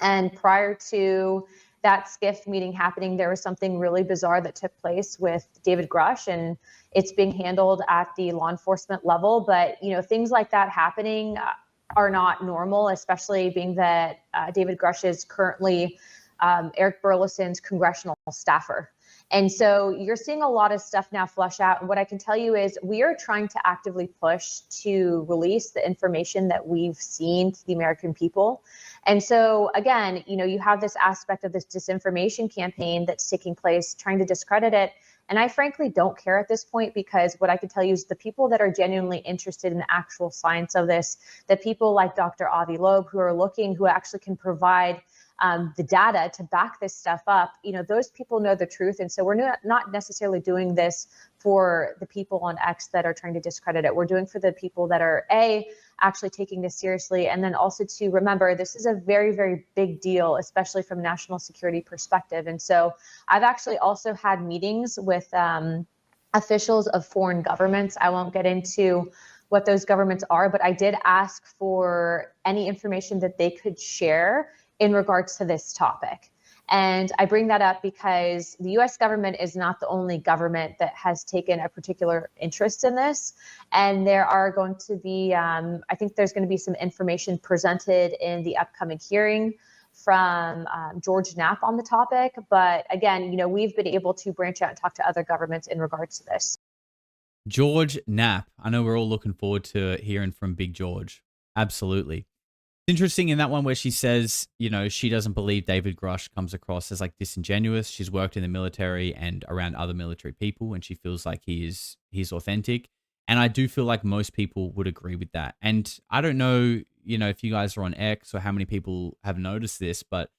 And prior to that skiff meeting happening, there was something really bizarre that took place with David Grusch, and it's being handled at the law enforcement level. But, you know, things like that happening are not normal, especially being that David Grusch is currently Eric Burleson's congressional staffer. And so you're seeing a lot of stuff now flush out. And what I can tell you is we are trying to actively push to release the information that we've seen to the American people. And so, again, you know, you have this aspect of this disinformation campaign that's taking place, trying to discredit it. And I frankly don't care at this point, because what I can tell you is the people that are genuinely interested in the actual science of this, the people like Dr. Avi Loeb, who are looking, who actually can provide the data to back this stuff up, you know, those people know the truth. And so we're not necessarily doing this for the people on X that are trying to discredit it. We're doing for the people that are actually taking this seriously. And then also to remember, this is a very, very big deal, especially from a national security perspective. And so I've actually also had meetings with officials of foreign governments. I won't get into what those governments are, but I did ask for any information that they could share in regards to this topic. And I bring that up because the US government is not the only government that has taken a particular interest in this. And there are going to be, I think there's going to be some information presented in the upcoming hearing from George Knapp on the topic. But again, you know, we've been able to branch out and talk to other governments in regards to this. George Knapp. I know we're all looking forward to hearing from Big George. Absolutely. It's interesting in that one where she says, you know, she doesn't believe David Grusch comes across as like disingenuous. She's worked in the military and around other military people, and she feels like he's authentic. And I do feel like most people would agree with that. And I don't know, you know, if you guys are on X or how many people have noticed this, but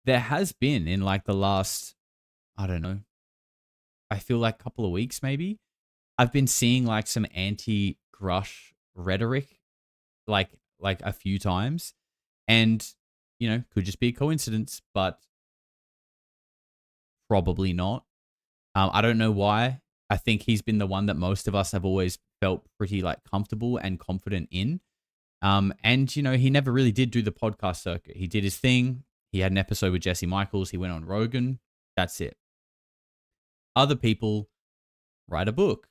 there has been in like the last, I don't know, I feel like a couple of weeks maybe, I've been seeing like some anti-Grusch rhetoric, like a few times, and you know, could just be a coincidence, but probably not. I don't know why. I think he's been the one that most of us have always felt pretty like comfortable and confident in. And you know, he never really did do the podcast circuit. He did his thing. He had an episode with Jesse Michaels. He went on Rogan. That's it. Other people write a book,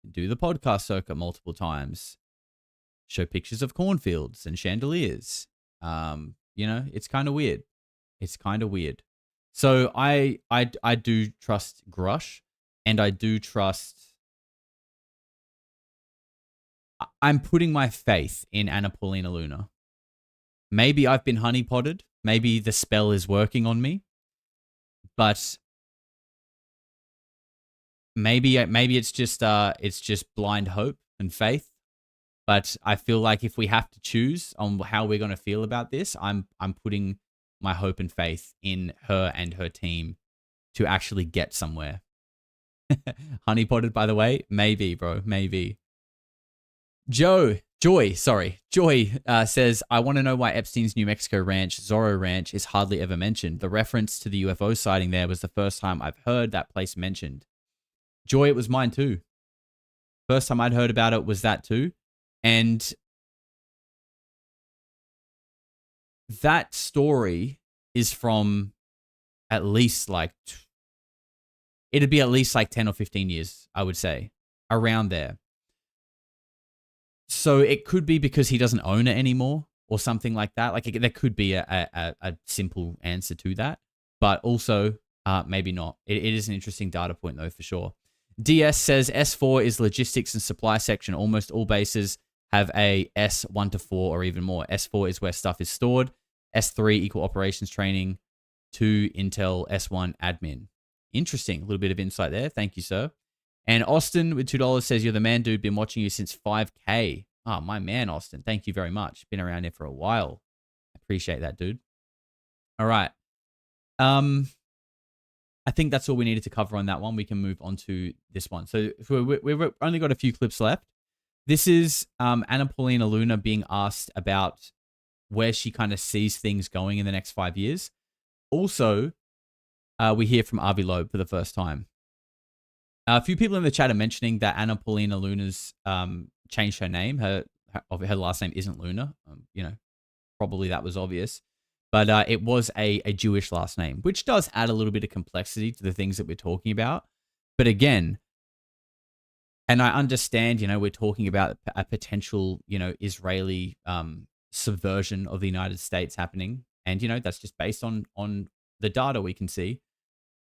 do the podcast circuit multiple times, show pictures of cornfields and chandeliers. You know, it's kind of weird. It's kind of weird. So I do trust Grusch, and I do trust. I'm putting my faith in Anna Paulina Luna. Maybe I've been honeypotted. Maybe the spell is working on me. But maybe it's just blind hope and faith. But I feel like if we have to choose on how we're going to feel about this, I'm putting my hope and faith in her and her team to actually get somewhere. Honeypotted, by the way? Maybe, bro. Maybe. Joy says, I want to know why Epstein's New Mexico ranch, Zorro Ranch, is hardly ever mentioned. The reference to the UFO sighting there was the first time I've heard that place mentioned. Joy, it was mine too. First time I'd heard about it was that too. And that story is from at least like, it'd be at least like 10 or 15 years, I would say, around there. So it could be because he doesn't own it anymore or something like that. Like there could be a simple answer to that, but also maybe not. It is an interesting data point though, for sure. DS says S4 is logistics and supply section. Almost all bases have a S1 to 4 or even more. S4 is where stuff is stored. S3 equal operations training. 2 intel. S1 admin. Interesting. A little bit of insight there. Thank you, sir. And Austin with $2 says, you're the man, dude. Been watching you since 5K. Oh, my man, Austin. Thank you very much. Been around here for a while. Appreciate that, dude. All right. I think that's all we needed to cover on that one. We can move on to this one. So we've only got a few clips left. This is Anna Paulina Luna being asked about where she kind of sees things going in the next 5 years. Also, we hear from Avi Loeb for the first time. A few people in the chat are mentioning that Anna Paulina Luna's changed her name. Her last name isn't Luna. You know, probably that was obvious. But it was a Jewish last name, which does add a little bit of complexity to the things that we're talking about. But again, and I understand, you know, we're talking about a potential, you know, Israeli subversion of the United States happening. And, you know, that's just based on the data we can see.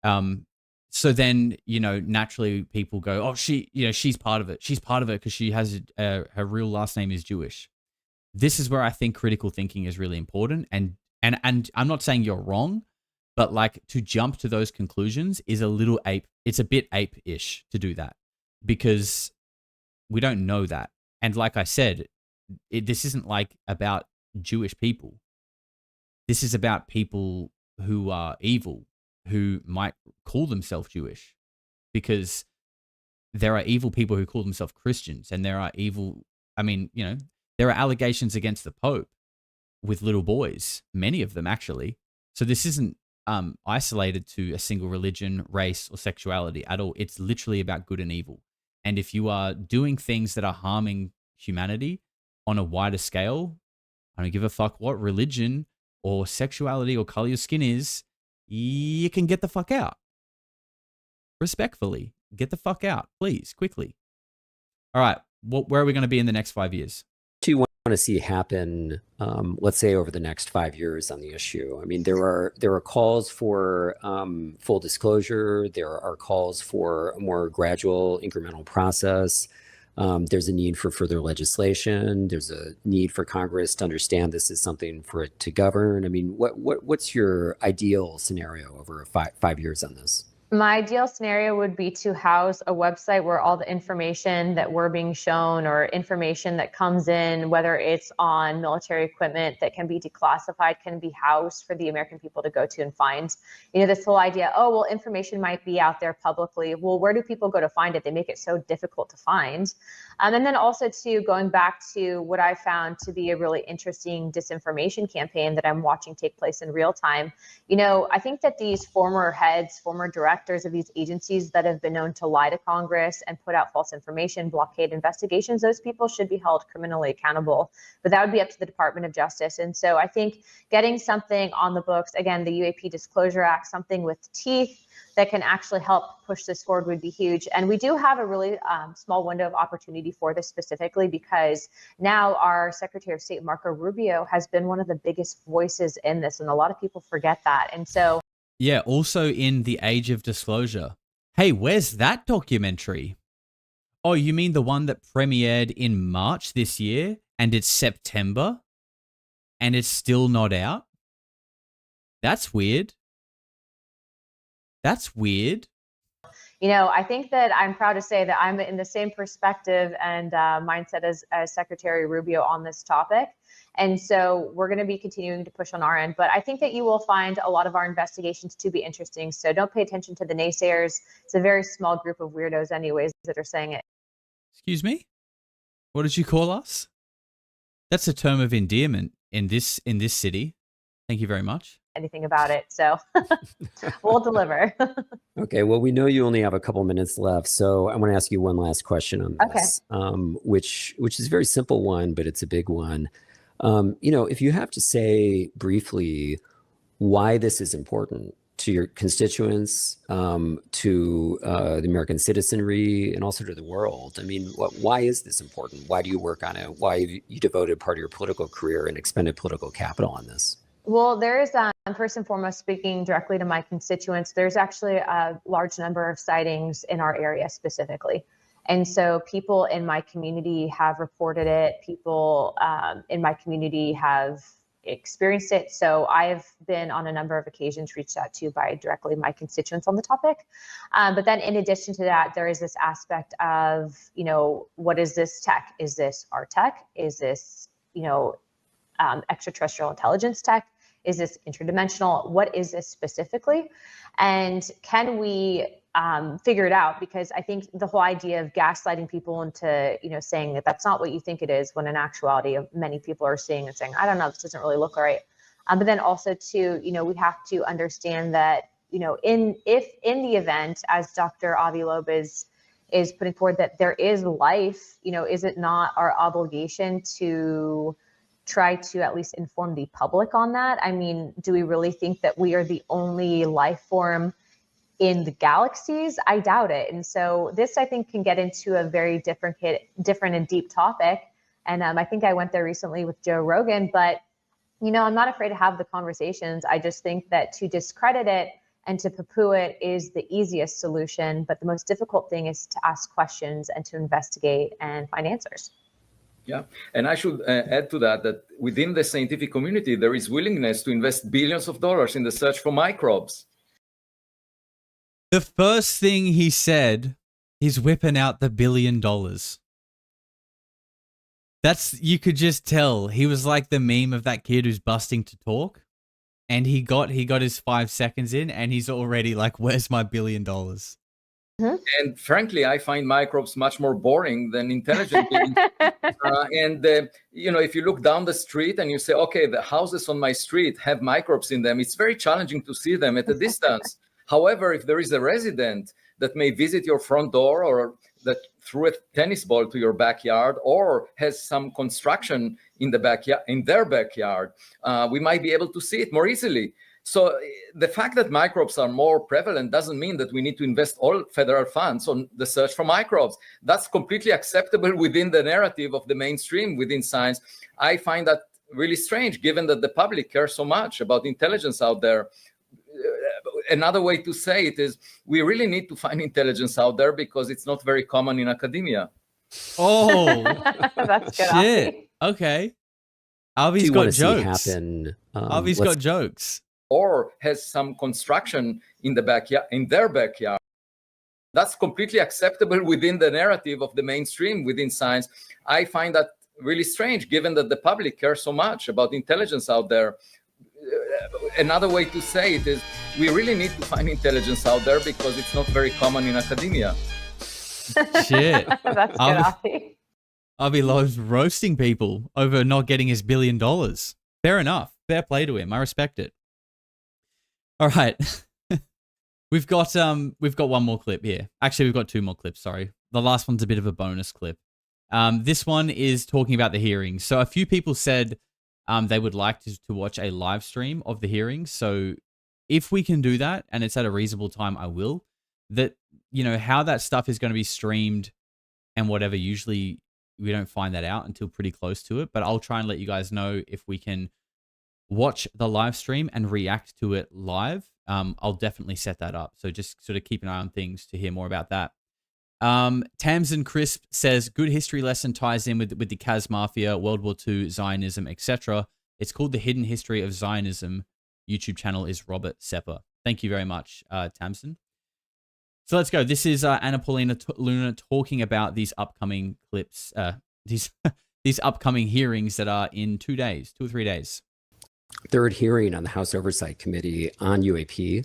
So then, you know, naturally people go, oh, she's part of it. She's part of it because she has her real last name is Jewish. This is where I think critical thinking is really important. And I'm not saying you're wrong, but like to jump to those conclusions is a little ape. It's a bit ape-ish to do that because we don't know that. And like I said, this isn't like about Jewish people. This is about people who are evil, who might call themselves Jewish, because there are evil people who call themselves Christians, and there are evil, I mean, you know, there are allegations against the Pope with little boys, many of them actually. So this isn't isolated to a single religion, race, or sexuality at all. It's literally about good and evil. And if you are doing things that are harming humanity on a wider scale, I don't give a fuck what religion or sexuality or color your skin is, you can get the fuck out. Respectfully, get the fuck out, please, quickly. All right, where are we going to be in the next 5 years? Do you want to see happen, let's say, over the next 5 years on the issue? I mean, there are calls for full disclosure. There are calls for a more gradual, incremental process. There's a need for further legislation. There's a need for Congress to understand this is something for it to govern. I mean, what's your ideal scenario over 5 years on this? My ideal scenario would be to house a website where all the information that we're being shown or information that comes in, whether it's on military equipment that can be declassified, can be housed for the American people to go to and find. You know, this whole idea, oh, well, information might be out there publicly. Well, where do people go to find it? They make it so difficult to find. And then also too, going back to what I found to be a really interesting disinformation campaign that I'm watching take place in real time. You know, I think that these former heads, former directors of these agencies that have been known to lie to Congress and put out false information, blockade investigations, those people should be held criminally accountable. But that would be up to the Department of Justice. And so I think getting something on the books, again, the UAP Disclosure Act, something with teeth that can actually help push this forward would be huge. And we do have a really small window of opportunity for this specifically because now our Secretary of State, Marco Rubio, has been one of the biggest voices in this. And a lot of people forget that. And so. Yeah, also in the age of disclosure. Hey, where's that documentary? Oh, you mean the one that premiered in March this year and it's September and it's still not out? That's weird. That's weird. You know, I think that I'm proud to say that I'm in the same perspective and mindset as Secretary Rubio on this topic. And so we're going to be continuing to push on our end. But I think that you will find a lot of our investigations to be interesting. So don't pay attention to the naysayers. It's a very small group of weirdos anyways that are saying it. Excuse me? What did you call us? That's a term of endearment in this city. Thank you very much. Anything about it, so we'll deliver. Okay, well, we know you only have a couple minutes left, so I want to ask you one last question on this, which is a very simple one, but it's a big one. You know, if you have to say briefly why this is important to your constituents, to the American citizenry, and also to the world. I mean, why is this important? Why do you work on it? Why have you devoted part of your political career and expended political capital on this? Well, there's, first and foremost, speaking directly to my constituents, there's actually a large number of sightings in our area specifically. And so people in my community have reported it. People in my community have experienced it. So I've been on a number of occasions reached out to by directly my constituents on the topic. But then in addition to that, there is this aspect of, you know, what is this tech? Is this our tech? Is this, you know, extraterrestrial intelligence tech? Is this interdimensional? What is this specifically? And can we figure it out? Because I think the whole idea of gaslighting people into, you know, saying that that's not what you think it is, when in actuality many people are seeing and saying, I don't know, this doesn't really look right. But then also too, you know, we have to understand that, you know, in the event, as Dr. Avi Loeb is putting forward, that there is life, you know, is it not our obligation to try to at least inform the public on that? I mean, do we really think that we are the only life form in the galaxies? I doubt it. And so this, I think, can get into a very different and deep topic. And I think I went there recently with Joe Rogan, but, you know, I'm not afraid to have the conversations. I just think that to discredit it and to poo-poo it is the easiest solution. But the most difficult thing is to ask questions and to investigate and find answers. Yeah, and I should add to that within the scientific community, there is willingness to invest billions of dollars in the search for microbes. The first thing he said, he's whipping out the $1 billion. That's, you could just tell. He was like the meme of that kid who's busting to talk. And he got his 5 seconds in and he's already like, where's my $1 billion? Mm-hmm. And frankly, I find microbes much more boring than intelligent beings. You know, if you look down the street and you say, okay, the houses on my street have microbes in them, it's very challenging to see them at a distance. However, if there is a resident that may visit your front door or that threw a tennis ball to your backyard or has some construction in the backyard, in their backyard, we might be able to see it more easily. So the fact that microbes are more prevalent doesn't mean that we need to invest all federal funds on the search for microbes. That's completely acceptable within the narrative of the mainstream within science. I find that really strange, given that the public cares so much about intelligence out there. Another way to say it is we really need to find intelligence out there because it's not very common in academia. Oh, That's good. shit. Avi. Okay. Do Avi's you got want to see jokes. happen? Avi's let's got jokes. Or has some construction in the backyard, in their backyard. That's completely acceptable within the narrative of the mainstream within science. I find that really strange, given that the public cares so much about intelligence out there. Another way to say it is we really need to find intelligence out there because it's not very common in academia. Shit. That's good, Avi. Avi loves roasting people over not getting his $1 billion. Fair enough. Fair play to him. I respect it. All right. We've got one more clip here. Actually, we've got two more clips, sorry. The last one's a bit of a bonus clip. This one is talking about the hearings. So a few people said they would like to watch a live stream of the hearings. So if we can do that and it's at a reasonable time, I will. That, you know, how that stuff is going to be streamed and whatever, usually we don't find that out until pretty close to it. But I'll try and let you guys know if we can watch the live stream and react to it live. I'll definitely set that up. So just sort of keep an eye on things to hear more about that. Tamsin Crisp says, good history lesson ties in with the Kaz Mafia, World War II, Zionism, etc. It's called The Hidden History of Zionism. YouTube channel is Robert Sepper. Thank you very much, Tamsin. So let's go. This is Anna Paulina Luna talking about these upcoming clips, these upcoming hearings that are in 2 or 3 days. third hearing on the House Oversight Committee on UAP.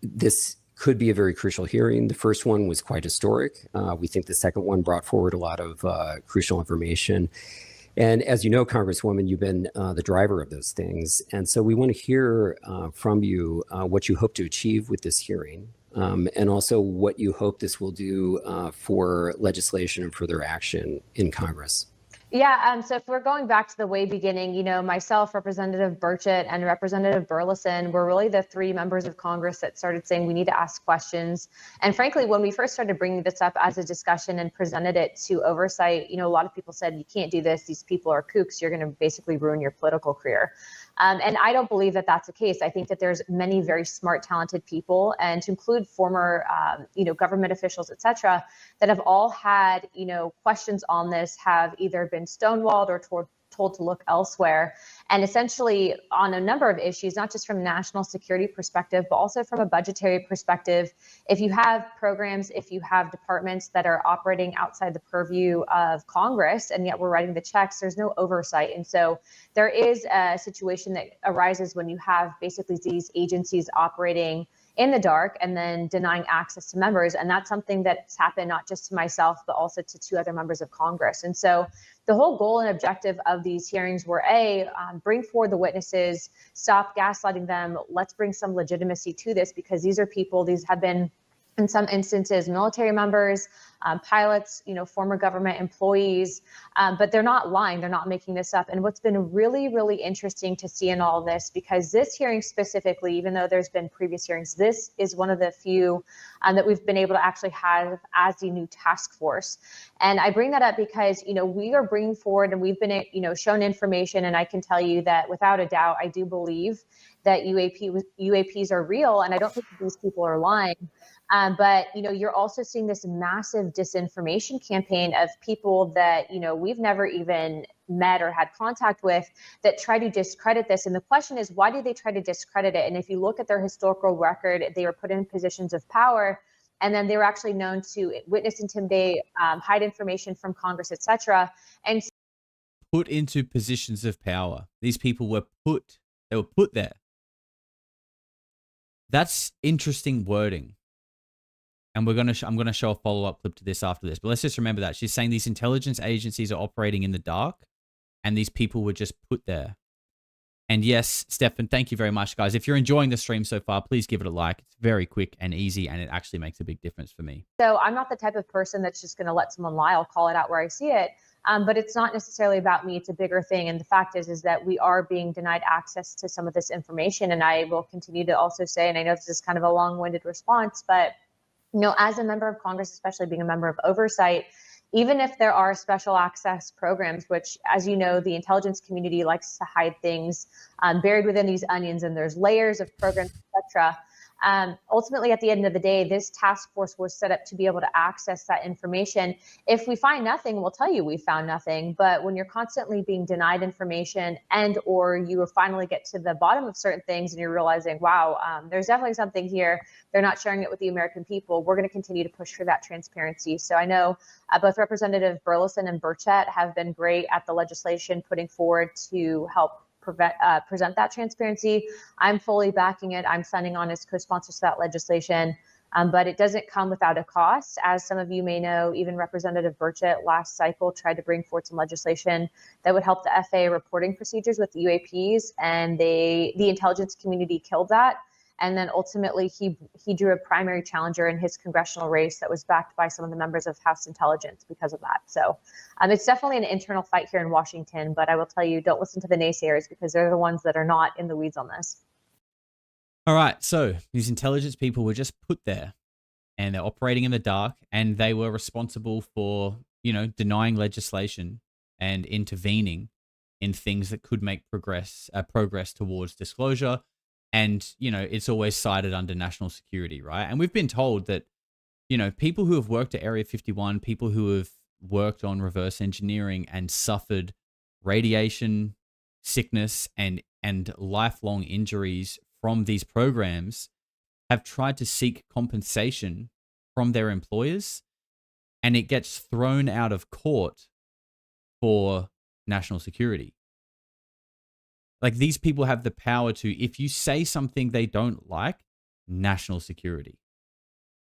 This could be a very crucial hearing. The first one was quite historic. We think the second one brought forward a lot of crucial information. And as you know, Congresswoman, you've been the driver of those things. And so we want to hear from you what you hope to achieve with this hearing, and also what you hope this will do for legislation and further action in Congress. Yeah, so if we're going back to the way beginning, you know, myself, Representative Burchett, and Representative Burleson were really the three members of Congress that started saying we need to ask questions. And frankly, when we first started bringing this up as a discussion and presented it to oversight, you know, a lot of people said, you can't do this. These people are kooks. You're going to basically ruin your political career. And I don't believe that that's the case. I think that there's many very smart, talented people, and to include former, you know, government officials, et cetera, that have all had, you know, questions on this, have either been stonewalled or told to look elsewhere. And essentially on a number of issues, not just from a national security perspective, but also from a budgetary perspective. If you have programs, if you have departments that are operating outside the purview of Congress, and yet we're writing the checks, there's no oversight. And so there is a situation that arises when you have basically these agencies operating in the dark and then denying access to members. And that's something that's happened not just to myself, but also to two other members of Congress. And so the whole goal and objective of these hearings were bring forward the witnesses, stop gaslighting them. Let's bring some legitimacy to this, because these are people, these have been, in some instances, military members, pilots, you know, former government employees, but they're not lying. They're not making this up. And what's been really, really interesting to see in all this, because this hearing specifically, even though there's been previous hearings, this is one of the few that we've been able to actually have as the new task force. And I bring that up because, you know, we are bringing forward and we've been, you know, shown information. And I can tell you that without a doubt, I do believe that UAPs are real. And I don't think these people are lying. But, you know, you're also seeing this massive disinformation campaign of people that, you know, we've never even met or had contact with that try to discredit this. And the question is, why do they try to discredit it? And if you look at their historical record, they were put in positions of power, and then they were actually known to witness, intimidate, hide information from Congress, et cetera. And put into positions of power. These people were put there. That's interesting wording. And I'm gonna show a follow-up clip to this after this. But let's just remember that she's saying these intelligence agencies are operating in the dark, and these people were just put there. And yes, Stefan, thank you very much, guys. If you're enjoying the stream so far, please give it a like. It's very quick and easy, and it actually makes a big difference for me. So I'm not the type of person that's just going to let someone lie. I'll call it out where I see it. But it's not necessarily about me. It's a bigger thing. And the fact is that we are being denied access to some of this information. And I will continue to also say, and I know this is kind of a long-winded response, but as a member of Congress, especially being a member of oversight, even if there are special access programs, which, as you know, the intelligence community likes to hide things buried within these onions, and there's layers of programs, etc. Ultimately, at the end of the day, this task force was set up to be able to access that information. If we find nothing, we'll tell you we found nothing. But when you're constantly being denied information, and or you finally get to the bottom of certain things and you're realizing, wow, there's definitely something here, they're not sharing it with the American people, we're going to continue to push for that transparency. So I know both Representative Burleson and Burchett have been great at the legislation putting forward to help present that transparency. I'm fully backing it. I'm signing on as co-sponsors to that legislation, but it doesn't come without a cost. As some of you may know, even Representative Burchett last cycle tried to bring forth some legislation that would help the FAA reporting procedures with UAPs, and the intelligence community killed that. And then ultimately he drew a primary challenger in his congressional race that was backed by some of the members of House Intelligence because of that. So it's definitely an internal fight here in Washington, but I will tell you, don't listen to the naysayers because they're the ones that are not in the weeds on this. All right, so these intelligence people were just put there and they're operating in the dark, and they were responsible for, denying legislation and intervening in things that could make progress towards disclosure. And, it's always cited under national security, right? And we've been told that, people who have worked at Area 51, people who have worked on reverse engineering and suffered radiation sickness and lifelong injuries from these programs have tried to seek compensation from their employers, and it gets thrown out of court for national security. Like, these people have the power to, if you say something they don't like, national security.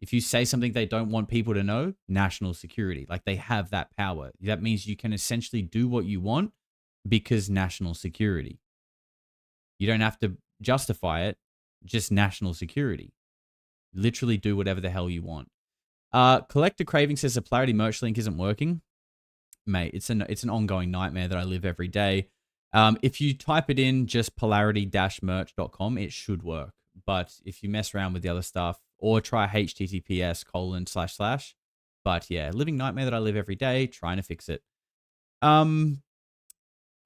If you say something they don't want people to know, national security. Like, they have that power. That means you can essentially do what you want because national security. You don't have to justify it, just national security. Literally do whatever the hell you want. Collector Craving says the Polarity merch link isn't working. Mate, it's an ongoing nightmare that I live every day. If you type it in, just polarity-merch.com, it should work. But if you mess around with the other stuff, or try https://. But yeah, living nightmare that I live every day, trying to fix it.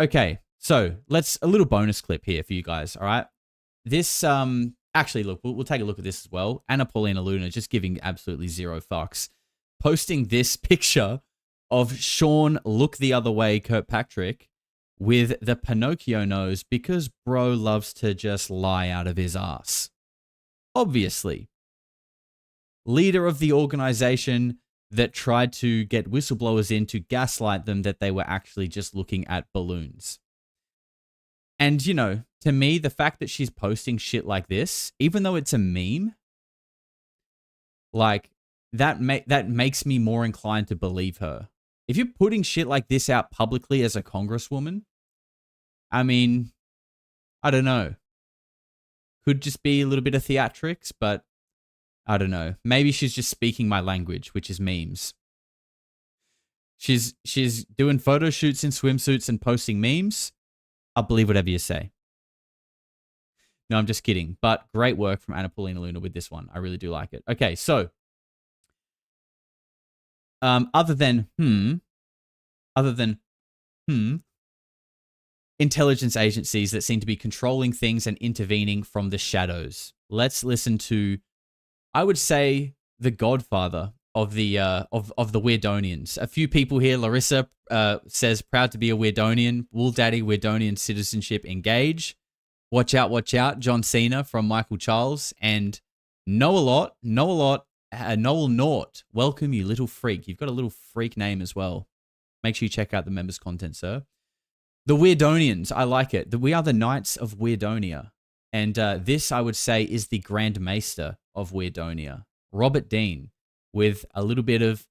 Okay, so a little bonus clip here for you guys, all right? This, actually, look, we'll take a look at this as well. Paulina Luna just giving absolutely zero fucks. Posting this picture of Sean Look the Other Way Kirkpatrick with the Pinocchio nose because bro loves to just lie out of his ass. Obviously. Leader of the organization that tried to get whistleblowers in to gaslight them that they were actually just looking at balloons. And, to me, the fact that she's posting shit like this, even though it's a meme, like, that makes me more inclined to believe her. If you're putting shit like this out publicly as a congresswoman, I mean, I don't know. Could just be a little bit of theatrics, but I don't know. Maybe she's just speaking my language, which is memes. She's doing photo shoots in swimsuits and posting memes. I'll believe whatever you say. No, I'm just kidding. But great work from Paulina Luna with this one. I really do like it. Okay, so other than intelligence agencies that seem to be controlling things and intervening from the shadows. Let's listen to, I would say, the godfather of the Weirdonians. A few people here. Larissa says, proud to be a Weirdonian. Wool Daddy, Weirdonian citizenship, engage. Watch out. John Cena from Michael Charles. And Noel Nort. Welcome, you little freak. You've got a little freak name as well. Make sure you check out the members' content, sir. The Weirdonians, I like it. We are the Knights of Weirdonia. And this, I would say, is the Grand Maester of Weirdonia, Robert Dean, with a little bit of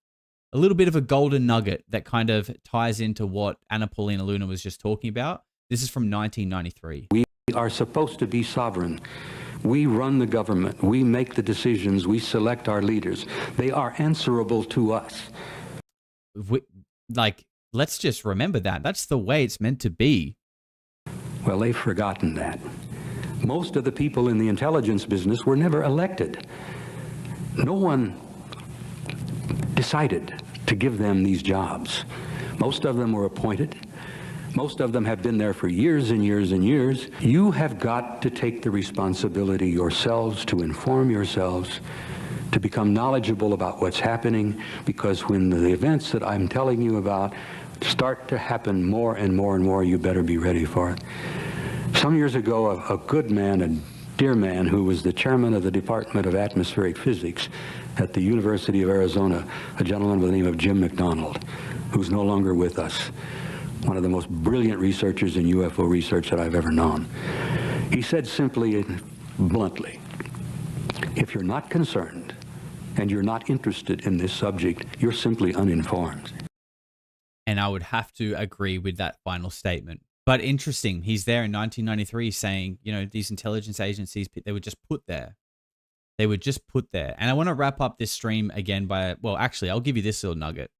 a golden nugget that kind of ties into what Paulina Luna was just talking about. This is from 1993. We are supposed to be sovereign. We run the government. We make the decisions. We select our leaders. They are answerable to us. let's just remember that. That's the way it's meant to be. Well, they've forgotten that. Most of the people in the intelligence business were never elected. No one decided to give them these jobs. Most of them were appointed. Most of them have been there for years and years and years. You have got to take the responsibility yourselves to inform yourselves, to become knowledgeable about what's happening, because when the events that I'm telling you about start to happen more and more and more, you better be ready for it. Some years ago, a good man, a dear man, who was the chairman of the Department of Atmospheric Physics at the University of Arizona, a gentleman by the name of Jim McDonald, who's no longer with us, one of the most brilliant researchers in UFO research that I've ever known. He said simply and bluntly, if you're not concerned and you're not interested in this subject, you're simply uninformed. And I would have to agree with that final statement. But interesting, he's there in 1993 saying, you know, these intelligence agencies, they were just put there. They were just put there. And I want to wrap up this stream again by, well, actually, I'll give you this little nugget.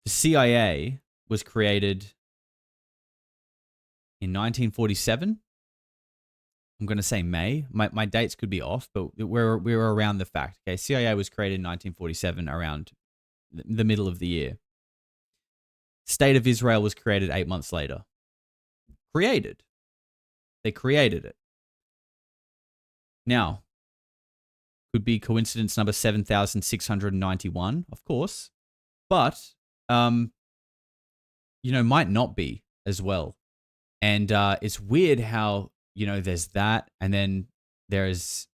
The CIA was created in 1947. I'm going to say May. My dates could be off, but we're around the fact. Okay, CIA was created in 1947, around the middle of the year. State of Israel was created 8 months later. Created. They created it. Now, could be coincidence number 7,691, of course, but you know, might not be as well. And it's weird how, you know, there's that, and then there's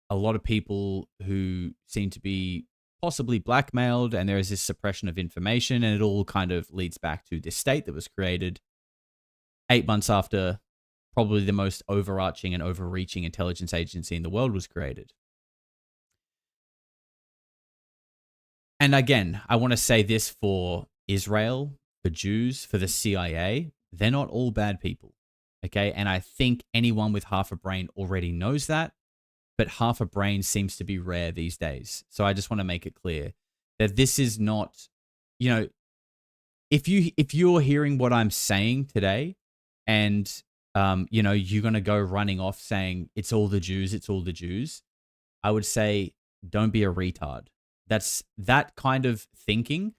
a lot of people who seem to be possibly blackmailed, and there is this suppression of information, and it all kind of leads back to this state that was created 8 months after probably the most overarching and overreaching intelligence agency in the world was created. And again, I want to say this for Israel, for Jews, for the CIA, they're not all bad people, okay? And I think anyone with half a brain already knows that, but half a brain seems to be rare these days. So I just want to make it clear that this is not, you know, if you're hearing what I'm saying today and, you know, you're going to go running off saying it's all the Jews, it's all the Jews, I would say don't be a retard. That kind of thinking,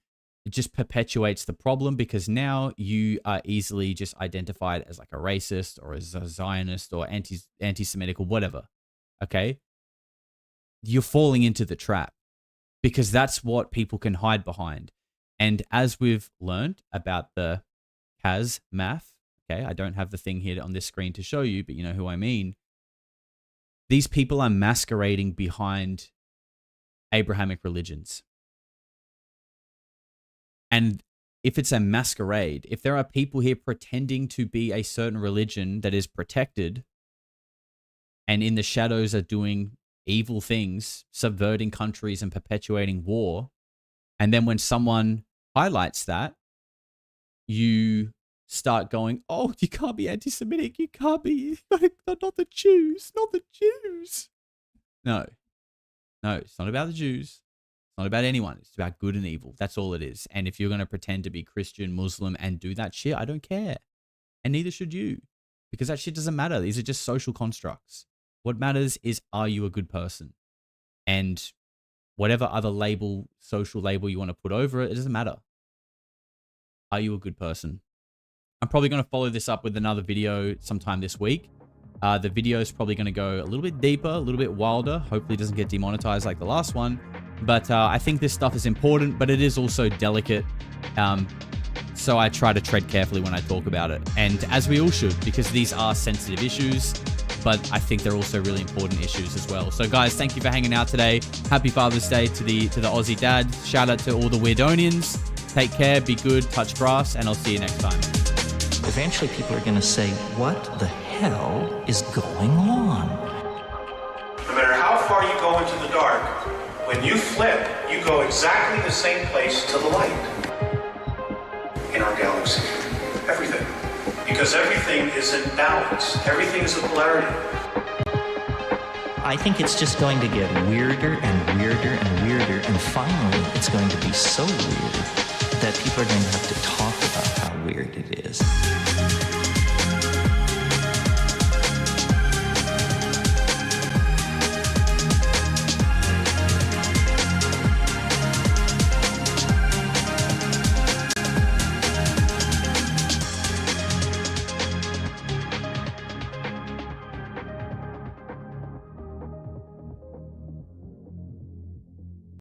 it just perpetuates the problem, because now you are easily just identified as like a racist or as a Zionist or anti-Semitic or whatever. Okay, you're falling into the trap, because that's what people can hide behind. And as we've learned about the Kaz math, okay, I don't have the thing here on this screen to show you, but you know who I mean. These people are masquerading behind Abrahamic religions. And if it's a masquerade, if there are people here pretending to be a certain religion that is protected, and in the shadows are doing evil things, subverting countries and perpetuating war, and then when someone highlights that, you start going, oh, you can't be anti-Semitic, you can't be, not the Jews, not the Jews. No, it's not about the Jews. It's not about anyone. It's about good and evil. That's all it is. And if you're going to pretend to be Christian, Muslim, and do that shit, I don't care. And neither should you, because that shit doesn't matter. These are just social constructs. What matters is, are you a good person? And whatever other label, social label you want to put over it, it doesn't matter. Are you a good person? I'm probably going to follow this up with another video sometime this week. The video is probably going to go a little bit deeper, a little bit wilder. Hopefully it doesn't get demonetized like the last one. But I think this stuff is important, but it is also delicate. So I try to tread carefully when I talk about it. And as we all should, because these are sensitive issues, but I think they're also really important issues as well. So guys, thank you for hanging out today. Happy Father's Day to the Aussie dad. Shout out to all the Weirdonians. Take care, be good, touch grass, and I'll see you next time. Eventually people are going to say, what the hell is going on? No matter how far you go into the dark, when you flip, you go exactly the same place to the light in our galaxy. Everything. Because everything is in balance. Everything is a polarity. I think it's just going to get weirder and weirder and weirder, and finally it's going to be so weird that people are going to have to talk about how weird it is.